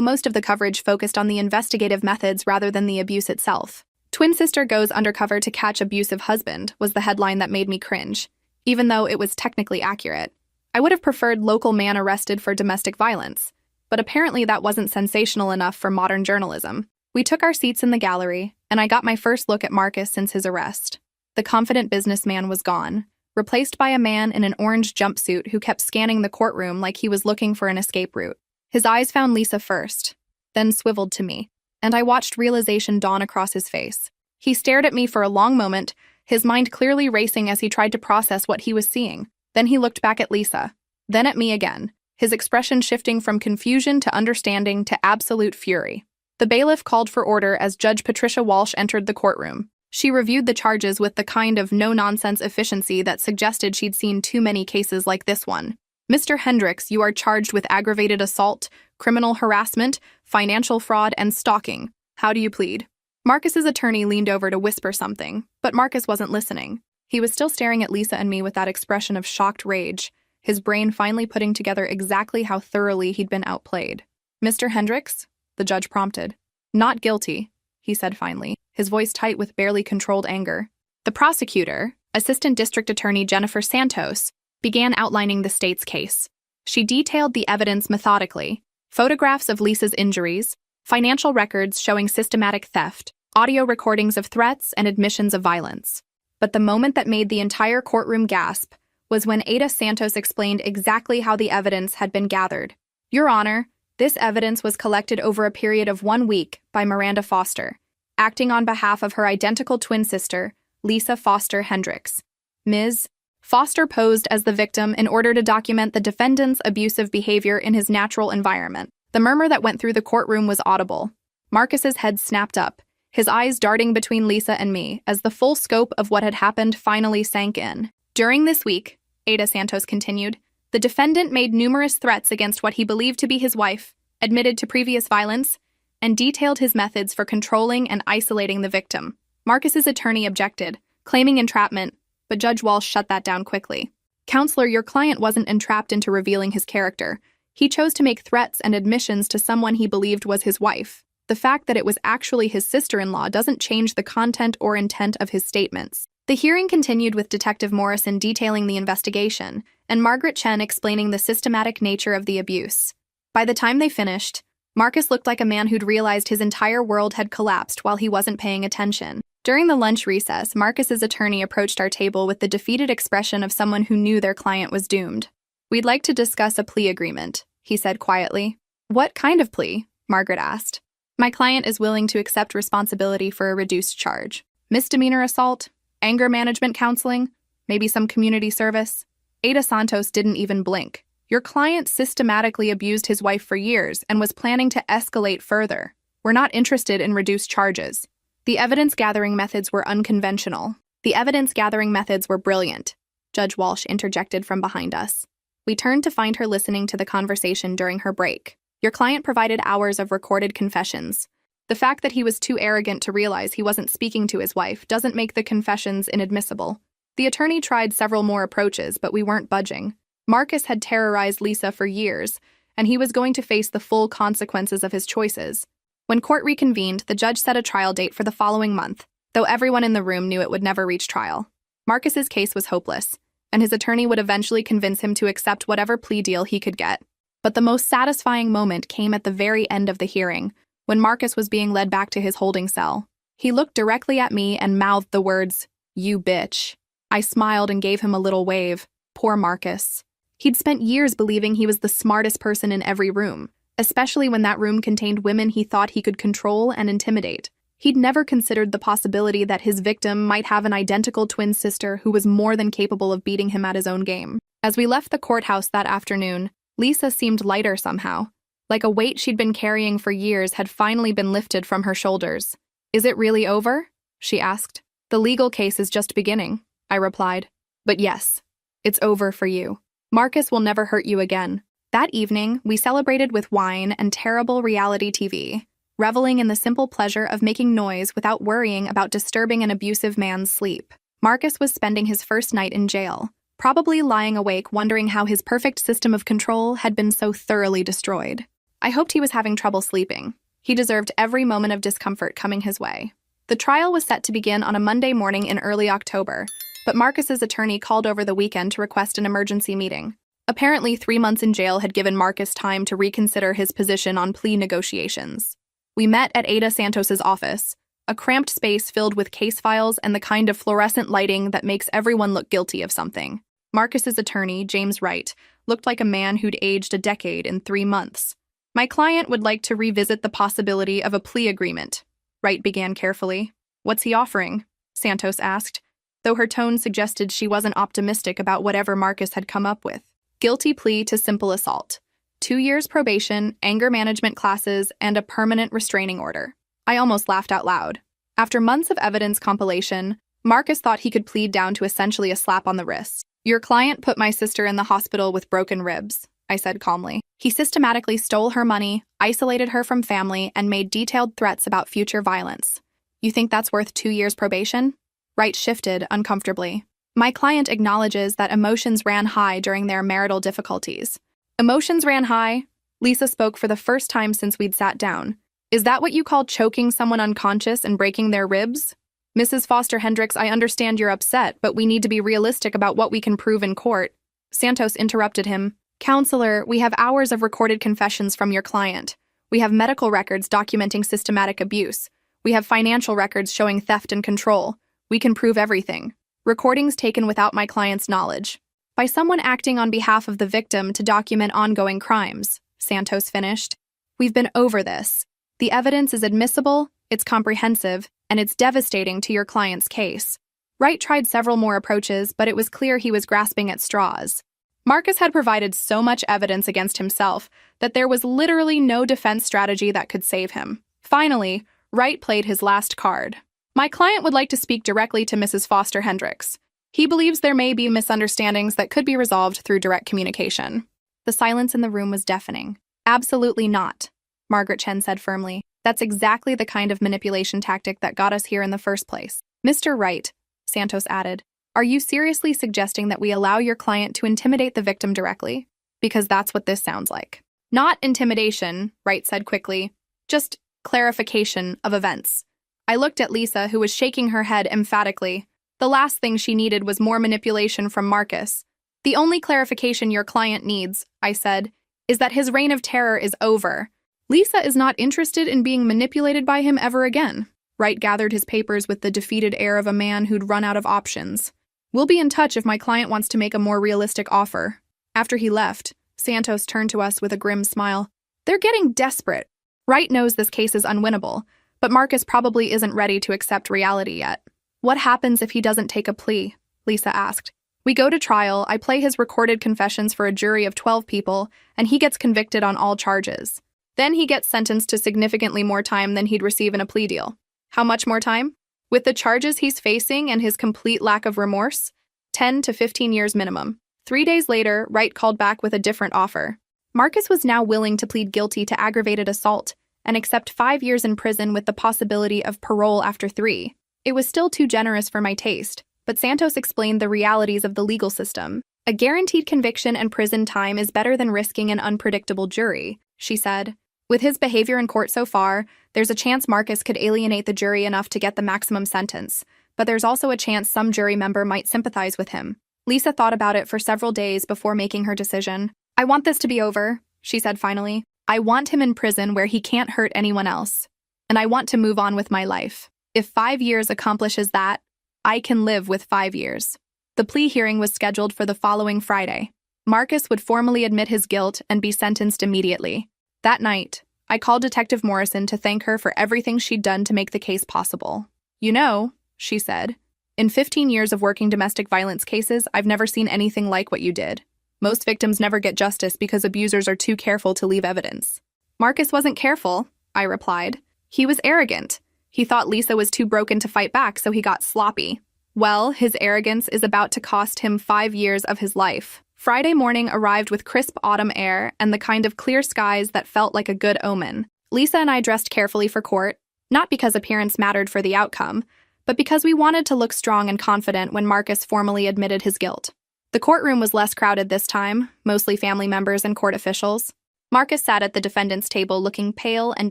most of the coverage focused on the investigative methods rather than the abuse itself. "Twin sister goes undercover to catch abusive husband" was the headline that made me cringe, even though it was technically accurate. I would have preferred "local man arrested for domestic violence," but apparently that wasn't sensational enough for modern journalism. We took our seats in the gallery, and I got my first look at Marcus since his arrest. The confident businessman was gone, replaced by a man in an orange jumpsuit who kept scanning the courtroom like he was looking for an escape route. His eyes found Lisa first, then swiveled to me, and I watched realization dawn across his face. He stared at me for a long moment, his mind clearly racing as he tried to process what he was seeing. Then he looked back at Lisa, then at me again, his expression shifting from confusion to understanding to absolute fury. The bailiff called for order as Judge Patricia Walsh entered the courtroom. She reviewed the charges with the kind of no-nonsense efficiency that suggested she'd seen too many cases like this one. "Mr. Hendricks, you are charged with aggravated assault, criminal harassment, financial fraud, and stalking. How do you plead?" Marcus's attorney leaned over to whisper something, but Marcus wasn't listening. He was still staring at Lisa and me with that expression of shocked rage, his brain finally putting together exactly how thoroughly he'd been outplayed. "Mr. Hendricks?" the judge prompted. "Not guilty," he said finally, his voice tight with barely controlled anger. The prosecutor, Assistant District Attorney Jennifer Santos, began outlining the state's case. She detailed the evidence methodically: photographs of Lisa's injuries, financial records showing systematic theft, audio recordings of threats and admissions of violence. But the moment that made the entire courtroom gasp was when Ada Santos explained exactly how the evidence had been gathered. "Your Honor, this evidence was collected over a period of 1 week by Miranda Foster, acting on behalf of her identical twin sister, Lisa Foster Hendricks. Ms. Foster posed as the victim in order to document the defendant's abusive behavior in his natural environment." The murmur that went through the courtroom was audible. Marcus's head snapped up, his eyes darting between Lisa and me as the full scope of what had happened finally sank in. "During this week," Ada Santos continued, "the defendant made numerous threats against what he believed to be his wife, admitted to previous violence, and detailed his methods for controlling and isolating the victim." Marcus's attorney objected, claiming entrapment, but Judge Walsh shut that down quickly. "Counselor, your client wasn't entrapped into revealing his character. He chose to make threats and admissions to someone he believed was his wife. The fact that it was actually his sister-in-law doesn't change the content or intent of his statements." The hearing continued with Detective Morrison detailing the investigation and Margaret Chen explaining the systematic nature of the abuse. By the time they finished, Marcus looked like a man who'd realized his entire world had collapsed while he wasn't paying attention. During the lunch recess, Marcus's attorney approached our table with the defeated expression of someone who knew their client was doomed. "We'd like to discuss a plea agreement," he said quietly. "What kind of plea?" Margaret asked. "My client is willing to accept responsibility for a reduced charge. Misdemeanor assault, anger management counseling, maybe some community service." Ada Santos didn't even blink. "Your client systematically abused his wife for years and was planning to escalate further. We're not interested in reduced charges." The evidence-gathering methods were unconventional. The evidence-gathering methods were brilliant, Judge Walsh interjected from behind us. We turned to find her listening to the conversation during her break. "Your client provided hours of recorded confessions. The fact that he was too arrogant to realize he wasn't speaking to his wife doesn't make the confessions inadmissible." The attorney tried several more approaches, but we weren't budging. Marcus had terrorized Lisa for years, and he was going to face the full consequences of his choices. When court reconvened, the judge set a trial date for the following month, though everyone in the room knew it would never reach trial. Marcus's case was hopeless, and his attorney would eventually convince him to accept whatever plea deal he could get. But the most satisfying moment came at the very end of the hearing, when Marcus was being led back to his holding cell. He looked directly at me and mouthed the words, "You bitch." I smiled and gave him a little wave. Poor Marcus. He'd spent years believing he was the smartest person in every room, especially when that room contained women he thought he could control and intimidate. He'd never considered the possibility that his victim might have an identical twin sister who was more than capable of beating him at his own game. As we left the courthouse that afternoon, Lisa seemed lighter somehow, like a weight she'd been carrying for years had finally been lifted from her shoulders. "Is it really over?" she asked. "The legal case is just beginning," I replied. "But yes, it's over for you. Marcus will never hurt you again. That evening, we celebrated with wine and terrible reality TV, reveling in the simple pleasure of making noise without worrying about disturbing an abusive man's sleep. Marcus was spending his first night in jail, probably lying awake wondering how his perfect system of control had been so thoroughly destroyed. I hoped he was having trouble sleeping. He deserved every moment of discomfort coming his way. The trial was set to begin on a Monday morning in early October, but Marcus's attorney called over the weekend to request an emergency meeting. Apparently, 3 months in jail had given Marcus time to reconsider his position on plea negotiations. We met at Ada Santos's office, a cramped space filled with case files and the kind of fluorescent lighting that makes everyone look guilty of something. Marcus's attorney, James Wright, looked like a man who'd aged a decade in 3 months. My client would like to revisit the possibility of a plea agreement, Wright began carefully. What's he offering? Santos asked, though her tone suggested she wasn't optimistic about whatever Marcus had come up with. Guilty plea to simple assault. 2 years probation, anger management classes, and a permanent restraining order. I almost laughed out loud. After months of evidence compilation, Marcus thought he could plead down to essentially a slap on the wrist. Your client put my sister in the hospital with broken ribs, I said calmly. He systematically stole her money, isolated her from family, and made detailed threats about future violence. You think that's worth 2 years probation? Wright shifted uncomfortably. My client acknowledges that emotions ran high during their marital difficulties. Emotions ran high? Lisa spoke for the first time since we'd sat down. Is that what you call choking someone unconscious and breaking their ribs? Mrs. Foster Hendricks, I understand you're upset, but we need to be realistic about what we can prove in court. Santos interrupted him. Counselor, we have hours of recorded confessions from your client. We have medical records documenting systematic abuse. We have financial records showing theft and control. We can prove everything. Recordings taken without my client's knowledge. By someone acting on behalf of the victim to document ongoing crimes, Santos finished. We've been over this. The evidence is admissible, it's comprehensive, and it's devastating to your client's case. Wright tried several more approaches, but it was clear he was grasping at straws. Marcus had provided so much evidence against himself that there was literally no defense strategy that could save him. Finally, Wright played his last card. My client would like to speak directly to Mrs. Foster Hendricks. He believes there may be misunderstandings that could be resolved through direct communication. The silence in the room was deafening. Absolutely not, Margaret Chen said firmly. That's exactly the kind of manipulation tactic that got us here in the first place. Mr. Wright, Santos added, are you seriously suggesting that we allow your client to intimidate the victim directly? Because that's what this sounds like. Not intimidation, Wright said quickly. Just clarification of events. I looked at Lisa, who was shaking her head emphatically. The last thing she needed was more manipulation from Marcus. The only clarification your client needs, I said, is that his reign of terror is over. Lisa is not interested in being manipulated by him ever again. Wright gathered his papers with the defeated air of a man who'd run out of options. We'll be in touch if my client wants to make a more realistic offer. After he left, Santos turned to us with a grim smile. They're getting desperate. Wright knows this case is unwinnable, but Marcus probably isn't ready to accept reality yet. What happens if he doesn't take a plea? Lisa asked. We go to trial, I play his recorded confessions for a jury of 12 people, and he gets convicted on all charges. Then he gets sentenced to significantly more time than he'd receive in a plea deal. How much more time? With the charges he's facing and his complete lack of remorse, 10 to 15 years minimum. 3 days later, Wright called back with a different offer. Marcus was now willing to plead guilty to aggravated assault and accept 5 years in prison with the possibility of parole after 3. It was still too generous for my taste, but Santos explained the realities of the legal system. A guaranteed conviction and prison time is better than risking an unpredictable jury, she said. With his behavior in court so far, there's a chance Marcus could alienate the jury enough to get the maximum sentence, but there's also a chance some jury member might sympathize with him. Lisa thought about it for several days before making her decision. I want this to be over, she said finally. I want him in prison where he can't hurt anyone else. And I want to move on with my life. If 5 years accomplishes that, I can live with 5 years. The plea hearing was scheduled for the following Friday. Marcus would formally admit his guilt and be sentenced immediately. That night, I called Detective Morrison to thank her for everything she'd done to make the case possible. You know, she said, in 15 years of working domestic violence cases, I've never seen anything like what you did. Most victims never get justice because abusers are too careful to leave evidence. Marcus wasn't careful, I replied. He was arrogant. He thought Lisa was too broken to fight back, so he got sloppy. Well, his arrogance is about to cost him 5 years of his life. Friday morning arrived with crisp autumn air and the kind of clear skies that felt like a good omen. Lisa and I dressed carefully for court, not because appearance mattered for the outcome, but because we wanted to look strong and confident when Marcus formally admitted his guilt. The courtroom was less crowded this time, mostly family members and court officials. Marcus sat at the defendant's table looking pale and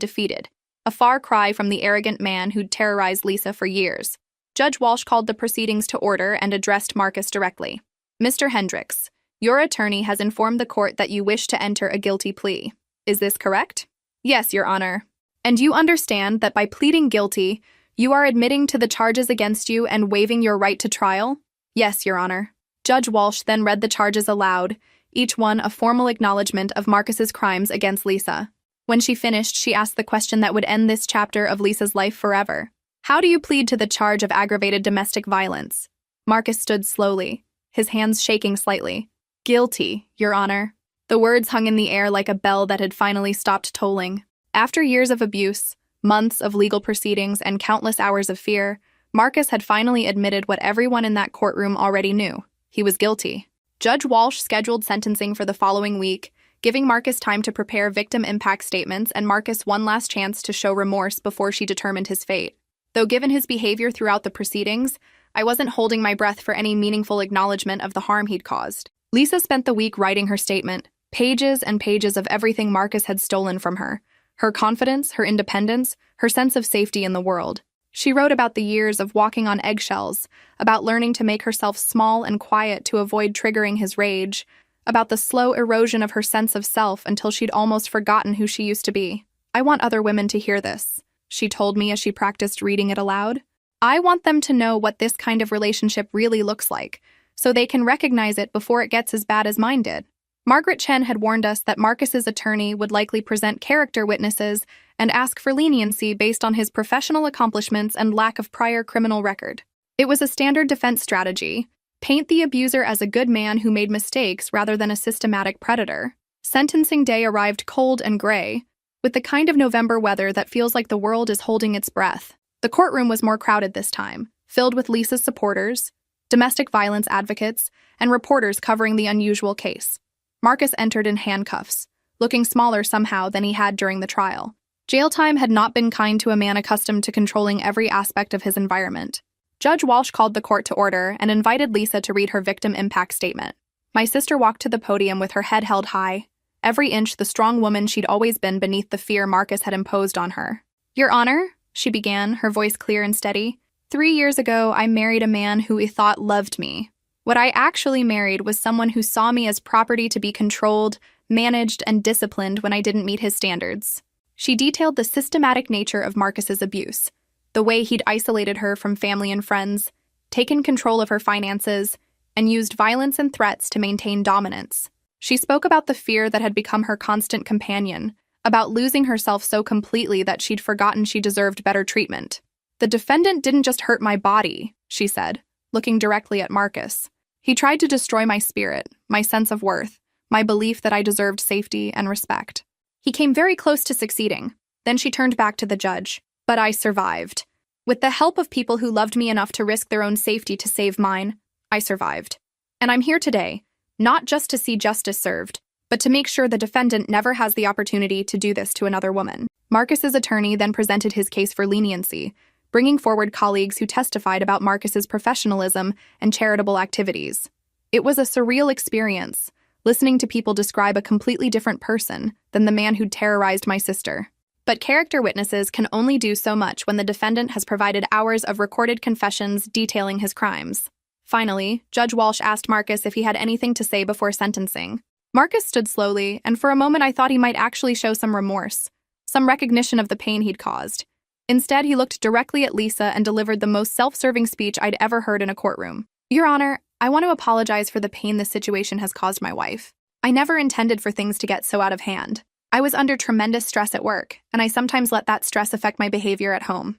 defeated, a far cry from the arrogant man who'd terrorized Lisa for years. Judge Walsh called the proceedings to order and addressed Marcus directly. "Mr. Hendricks, your attorney has informed the court that you wish to enter a guilty plea. Is this correct?" "Yes, Your Honor." "And you understand that by pleading guilty, you are admitting to the charges against you and waiving your right to trial?" "Yes, Your Honor." Judge Walsh then read the charges aloud, each one a formal acknowledgement of Marcus's crimes against Lisa. When she finished, she asked the question that would end this chapter of Lisa's life forever. "How do you plead to the charge of aggravated domestic violence?" Marcus stood slowly, his hands shaking slightly. "Guilty, Your Honor." The words hung in the air like a bell that had finally stopped tolling. After years of abuse, months of legal proceedings, and countless hours of fear, Marcus had finally admitted what everyone in that courtroom already knew. He was guilty. Judge Walsh scheduled sentencing for the following week, giving Marcus time to prepare victim impact statements and Marcus one last chance to show remorse before she determined his fate. Though given his behavior throughout the proceedings, I wasn't holding my breath for any meaningful acknowledgement of the harm he'd caused. Lisa spent the week writing her statement, pages and pages of everything Marcus had stolen from her. Her confidence, her independence, her sense of safety in the world. She wrote about the years of walking on eggshells, about learning to make herself small and quiet to avoid triggering his rage, about the slow erosion of her sense of self until she'd almost forgotten who she used to be. "I want other women to hear this," she told me as she practiced reading it aloud. "I want them to know what this kind of relationship really looks like, so they can recognize it before it gets as bad as mine did." Margaret Chen had warned us that Marcus's attorney would likely present character witnesses and ask for leniency based on his professional accomplishments and lack of prior criminal record. It was a standard defense strategy: paint the abuser as a good man who made mistakes rather than a systematic predator. Sentencing day arrived cold and gray, with the kind of November weather that feels like the world is holding its breath. The courtroom was more crowded this time, filled with Lisa's supporters, domestic violence advocates, and reporters covering the unusual case. Marcus entered in handcuffs, looking smaller somehow than he had during the trial. Jail time had not been kind to a man accustomed to controlling every aspect of his environment. Judge Walsh called the court to order and invited Lisa to read her victim impact statement. My sister walked to the podium with her head held high, every inch the strong woman she'd always been beneath the fear Marcus had imposed on her. "Your Honor," she began, her voice clear and steady, "3 years ago I married a man who I thought loved me. What I actually married was someone who saw me as property to be controlled, managed, and disciplined when I didn't meet his standards." She detailed the systematic nature of Marcus's abuse, the way he'd isolated her from family and friends, taken control of her finances, and used violence and threats to maintain dominance. She spoke about the fear that had become her constant companion, about losing herself so completely that she'd forgotten she deserved better treatment. "The defendant didn't just hurt my body," she said, looking directly at Marcus. "He tried to destroy my spirit, my sense of worth, my belief that I deserved safety and respect. He came very close to succeeding." Then she turned back to the judge. "But I survived. With the help of people who loved me enough to risk their own safety to save mine, I survived. And I'm here today, not just to see justice served, but to make sure the defendant never has the opportunity to do this to another woman." Marcus's attorney then presented his case for leniency, bringing forward colleagues who testified about Marcus's professionalism and charitable activities. It was a surreal experience, listening to people describe a completely different person than the man who'd terrorized my sister. But character witnesses can only do so much when the defendant has provided hours of recorded confessions detailing his crimes. Finally, Judge Walsh asked Marcus if he had anything to say before sentencing. Marcus stood slowly, and for a moment I thought he might actually show some remorse, some recognition of the pain he'd caused. Instead, he looked directly at Lisa and delivered the most self-serving speech I'd ever heard in a courtroom. "Your Honor, I want to apologize for the pain this situation has caused my wife. I never intended for things to get so out of hand. I was under tremendous stress at work, and I sometimes let that stress affect my behavior at home.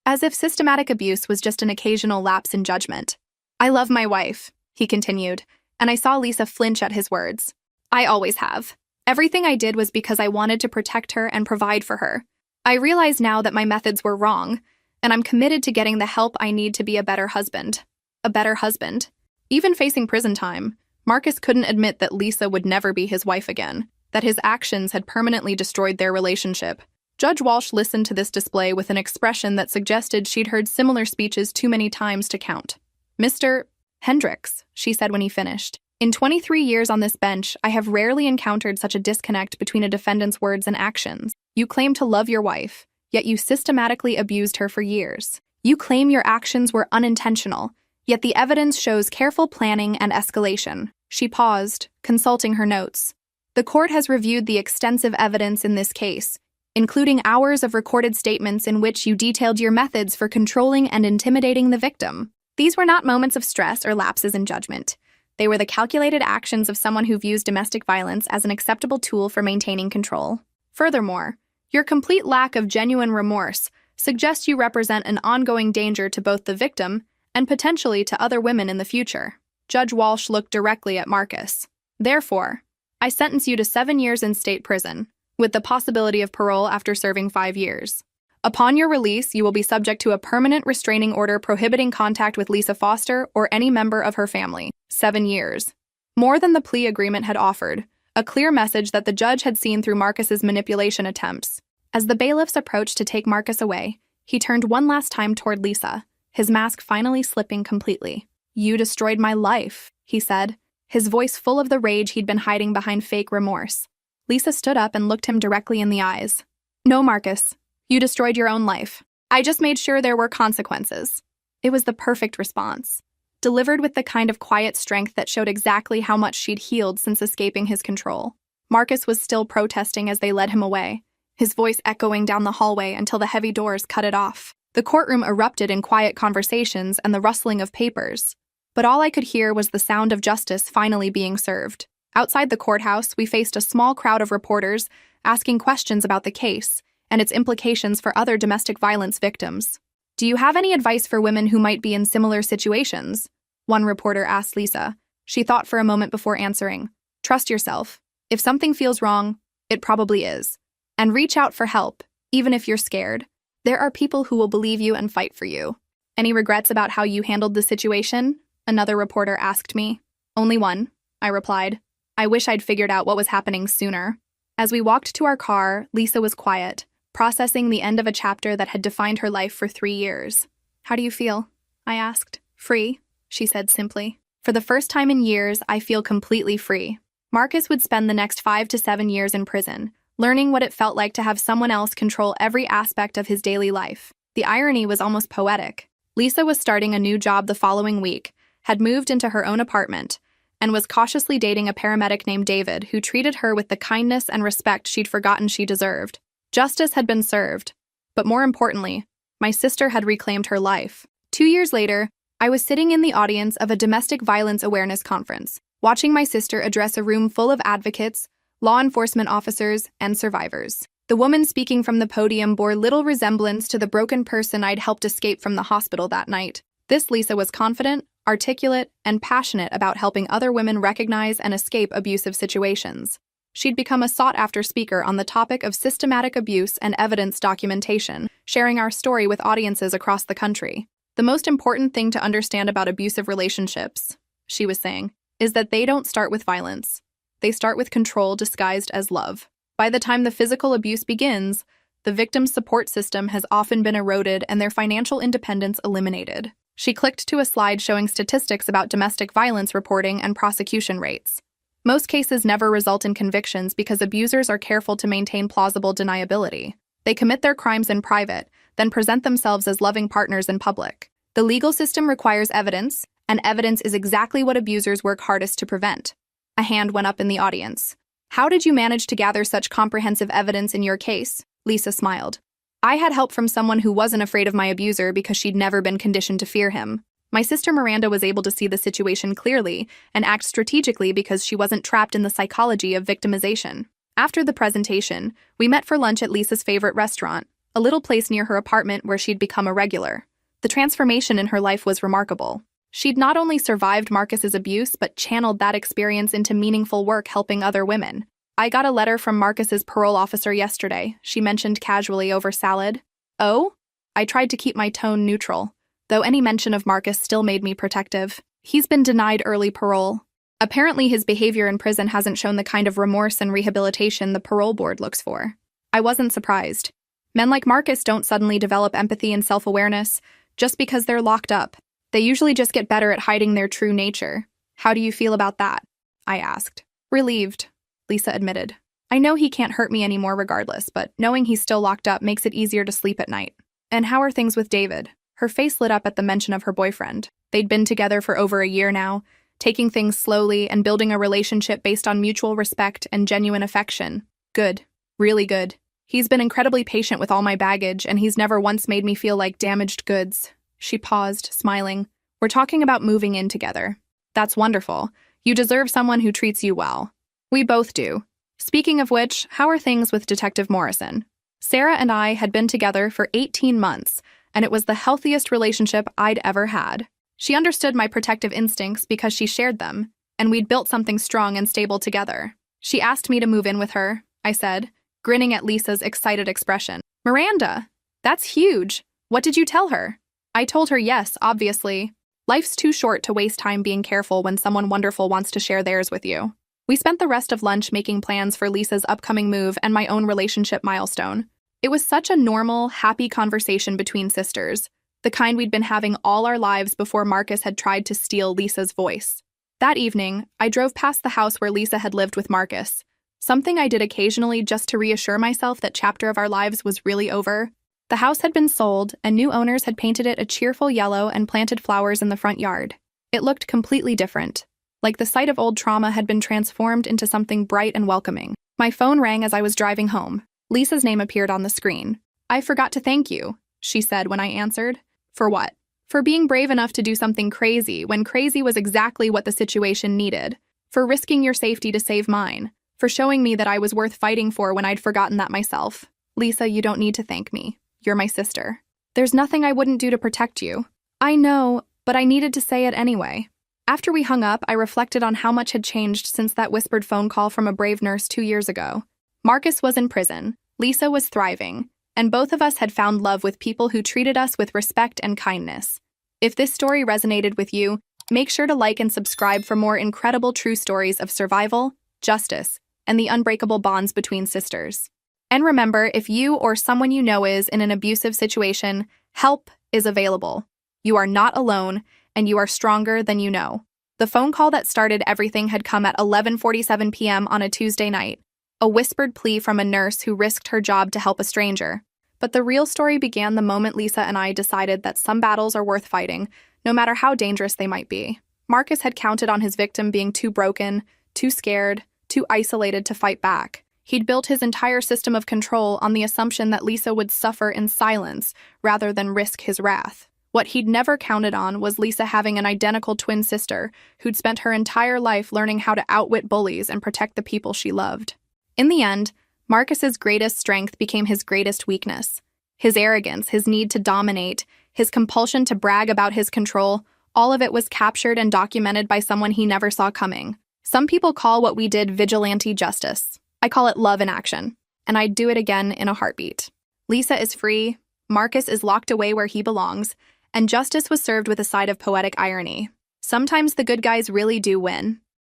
As if systematic abuse was just an occasional lapse in judgment. I love my wife," he continued, and I saw Lisa flinch at his words. "I always have. Everything I did was because I wanted to protect her and provide for her. I realize now that my methods were wrong, and I'm committed to getting the help I need to be a better husband. A better husband." Even facing prison time, Marcus couldn't admit that Lisa would never be his wife again, that his actions had permanently destroyed their relationship. Judge Walsh listened to this display with an expression that suggested she'd heard similar speeches too many times to count. "Mr. Hendricks," she said when he finished, "in 23 years on this bench, I have rarely encountered such a disconnect between a defendant's words and actions. You claim to love your wife, yet you systematically abused her for years. You claim your actions were unintentional, yet the evidence shows careful planning and escalation." She paused, consulting her notes. "The court has reviewed the extensive evidence in this case, including hours of recorded statements in which you detailed your methods for controlling and intimidating the victim. These were not moments of stress or lapses in judgment. They were the calculated actions of someone who views domestic violence as an acceptable tool for maintaining control. Furthermore, your complete lack of genuine remorse suggests you represent an ongoing danger to both the victim and potentially to other women in the future." Judge Walsh looked directly at Marcus. "Therefore, I sentence you to 7 years in state prison, with the possibility of parole after serving 5 years. Upon your release, you will be subject to a permanent restraining order prohibiting contact with Lisa Foster or any member of her family. 7 years. More than the plea agreement had offered, a clear message that the judge had seen through Marcus's manipulation attempts. As the bailiffs approached to take Marcus away, he turned one last time toward Lisa, his mask finally slipping completely. "You destroyed my life," he said, his voice full of the rage he'd been hiding behind fake remorse. Lisa stood up and looked him directly in the eyes. "No, Marcus, you destroyed your own life. I just made sure there were consequences." It was the perfect response, delivered with the kind of quiet strength that showed exactly how much she'd healed since escaping his control. Marcus was still protesting as they led him away, his voice echoing down the hallway until the heavy doors cut it off. The courtroom erupted in quiet conversations and the rustling of papers, but all I could hear was the sound of justice finally being served. Outside the courthouse, we faced a small crowd of reporters asking questions about the case and its implications for other domestic violence victims. "Do you have any advice for women who might be in similar situations?" one reporter asked Lisa. She thought for a moment before answering. "Trust yourself. If something feels wrong, it probably is. And reach out for help, even if you're scared. There are people who will believe you and fight for you." "Any regrets about how you handled the situation?" another reporter asked me. "Only one," I replied. "I wish I'd figured out what was happening sooner." As we walked to our car, Lisa was quiet, processing the end of a chapter that had defined her life for 3 years. "How do you feel?" I asked. "Free," she said simply. "For the first time in years, I feel completely free." Marcus would spend the next 5 to 7 years in prison, learning what it felt like to have someone else control every aspect of his daily life. The irony was almost poetic. Lisa was starting a new job the following week, had moved into her own apartment, and was cautiously dating a paramedic named David who treated her with the kindness and respect she'd forgotten she deserved. Justice had been served, but more importantly, my sister had reclaimed her life. 2 years later, I was sitting in the audience of a domestic violence awareness conference, watching my sister address a room full of advocates, law enforcement officers, and survivors. The woman speaking from the podium bore little resemblance to the broken person I'd helped escape from the hospital that night. This Lisa was confident, articulate, and passionate about helping other women recognize and escape abusive situations. She'd become a sought-after speaker on the topic of systematic abuse and evidence documentation, sharing our story with audiences across the country. "The most important thing to understand about abusive relationships," she was saying, "is that they don't start with violence. They start with control disguised as love. By the time the physical abuse begins, the victim's support system has often been eroded and their financial independence eliminated." She clicked to a slide showing statistics about domestic violence reporting and prosecution rates. Most cases never result in convictions because abusers are careful to maintain plausible deniability. They commit their crimes in private, then present themselves as loving partners in public. The legal system requires evidence, and evidence is exactly what abusers work hardest to prevent. A hand went up in the audience. "How did you manage to gather such comprehensive evidence in your case?" Lisa smiled. "I had help from someone who wasn't afraid of my abuser because she'd never been conditioned to fear him. My sister Miranda was able to see the situation clearly and act strategically because she wasn't trapped in the psychology of victimization." After the presentation, we met for lunch at Lisa's favorite restaurant, a little place near her apartment where she'd become a regular. The transformation in her life was remarkable. She'd not only survived Marcus's abuse, but channeled that experience into meaningful work helping other women. "I got a letter from Marcus's parole officer yesterday," she mentioned casually over salad. "Oh?" I tried to keep my tone neutral, though any mention of Marcus still made me protective. He's been denied early parole. Apparently, his behavior in prison hasn't shown the kind of remorse and rehabilitation the parole board looks for. I wasn't surprised. Men like Marcus don't suddenly develop empathy and self-awareness just because they're locked up. They usually just get better at hiding their true nature. How do you feel about that? I asked. Relieved, Lisa admitted. I know he can't hurt me anymore regardless, but knowing he's still locked up makes it easier to sleep at night. And how are things with David? Her face lit up at the mention of her boyfriend. They'd been together for over a year now, taking things slowly and building a relationship based on mutual respect and genuine affection. Good. Really good. He's been incredibly patient with all my baggage, and he's never once made me feel like damaged goods. She paused, smiling. We're talking about moving in together. That's wonderful. You deserve someone who treats you well. We both do. Speaking of which, how are things with Detective Morrison? Sarah and I had been together for 18 months, and it was the healthiest relationship I'd ever had. She understood my protective instincts because she shared them, and we'd built something strong and stable together. She asked me to move in with her, I said, grinning at Lisa's excited expression. Miranda, that's huge. What did you tell her? I told her yes, obviously. Life's too short to waste time being careful when someone wonderful wants to share theirs with you. We spent the rest of lunch making plans for Lisa's upcoming move and my own relationship milestone. It was such a normal, happy conversation between sisters, the kind we'd been having all our lives before Marcus had tried to steal Lisa's voice. That evening, I drove past the house where Lisa had lived with Marcus, something I did occasionally just to reassure myself that chapter of our lives was really over. The house had been sold, and new owners had painted it a cheerful yellow and planted flowers in the front yard. It looked completely different, like the site of old trauma had been transformed into something bright and welcoming. My phone rang as I was driving home. Lisa's name appeared on the screen. I forgot to thank you, she said when I answered. For what? For being brave enough to do something crazy when crazy was exactly what the situation needed. For risking your safety to save mine. For showing me that I was worth fighting for when I'd forgotten that myself. Lisa, you don't need to thank me. You're my sister. There's nothing I wouldn't do to protect you. I know, but I needed to say it anyway. After we hung up, I reflected on how much had changed since that whispered phone call from a brave nurse 2 years ago. Marcus was in prison, Lisa was thriving, and both of us had found love with people who treated us with respect and kindness. If this story resonated with you, make sure to like and subscribe for more incredible true stories of survival, justice, and the unbreakable bonds between sisters. And remember, if you or someone you know is in an abusive situation, help is available. You are not alone, and you are stronger than you know. The phone call that started everything had come at 11:47 p.m. on a Tuesday night, a whispered plea from a nurse who risked her job to help a stranger. But the real story began the moment Lisa and I decided that some battles are worth fighting, no matter how dangerous they might be. Marcus had counted on his victim being too broken, too scared, too isolated to fight back. He'd built his entire system of control on the assumption that Lisa would suffer in silence rather than risk his wrath. What he'd never counted on was Lisa having an identical twin sister who'd spent her entire life learning how to outwit bullies and protect the people she loved. In the end, Marcus's greatest strength became his greatest weakness. His arrogance, his need to dominate, his compulsion to brag about his control, all of it was captured and documented by someone he never saw coming. Some people call what we did vigilante justice. I call it love in action, and I'd do it again in a heartbeat. Lisa is free, Marcus is locked away where he belongs, and justice was served with a side of poetic irony. Sometimes the good guys really do win.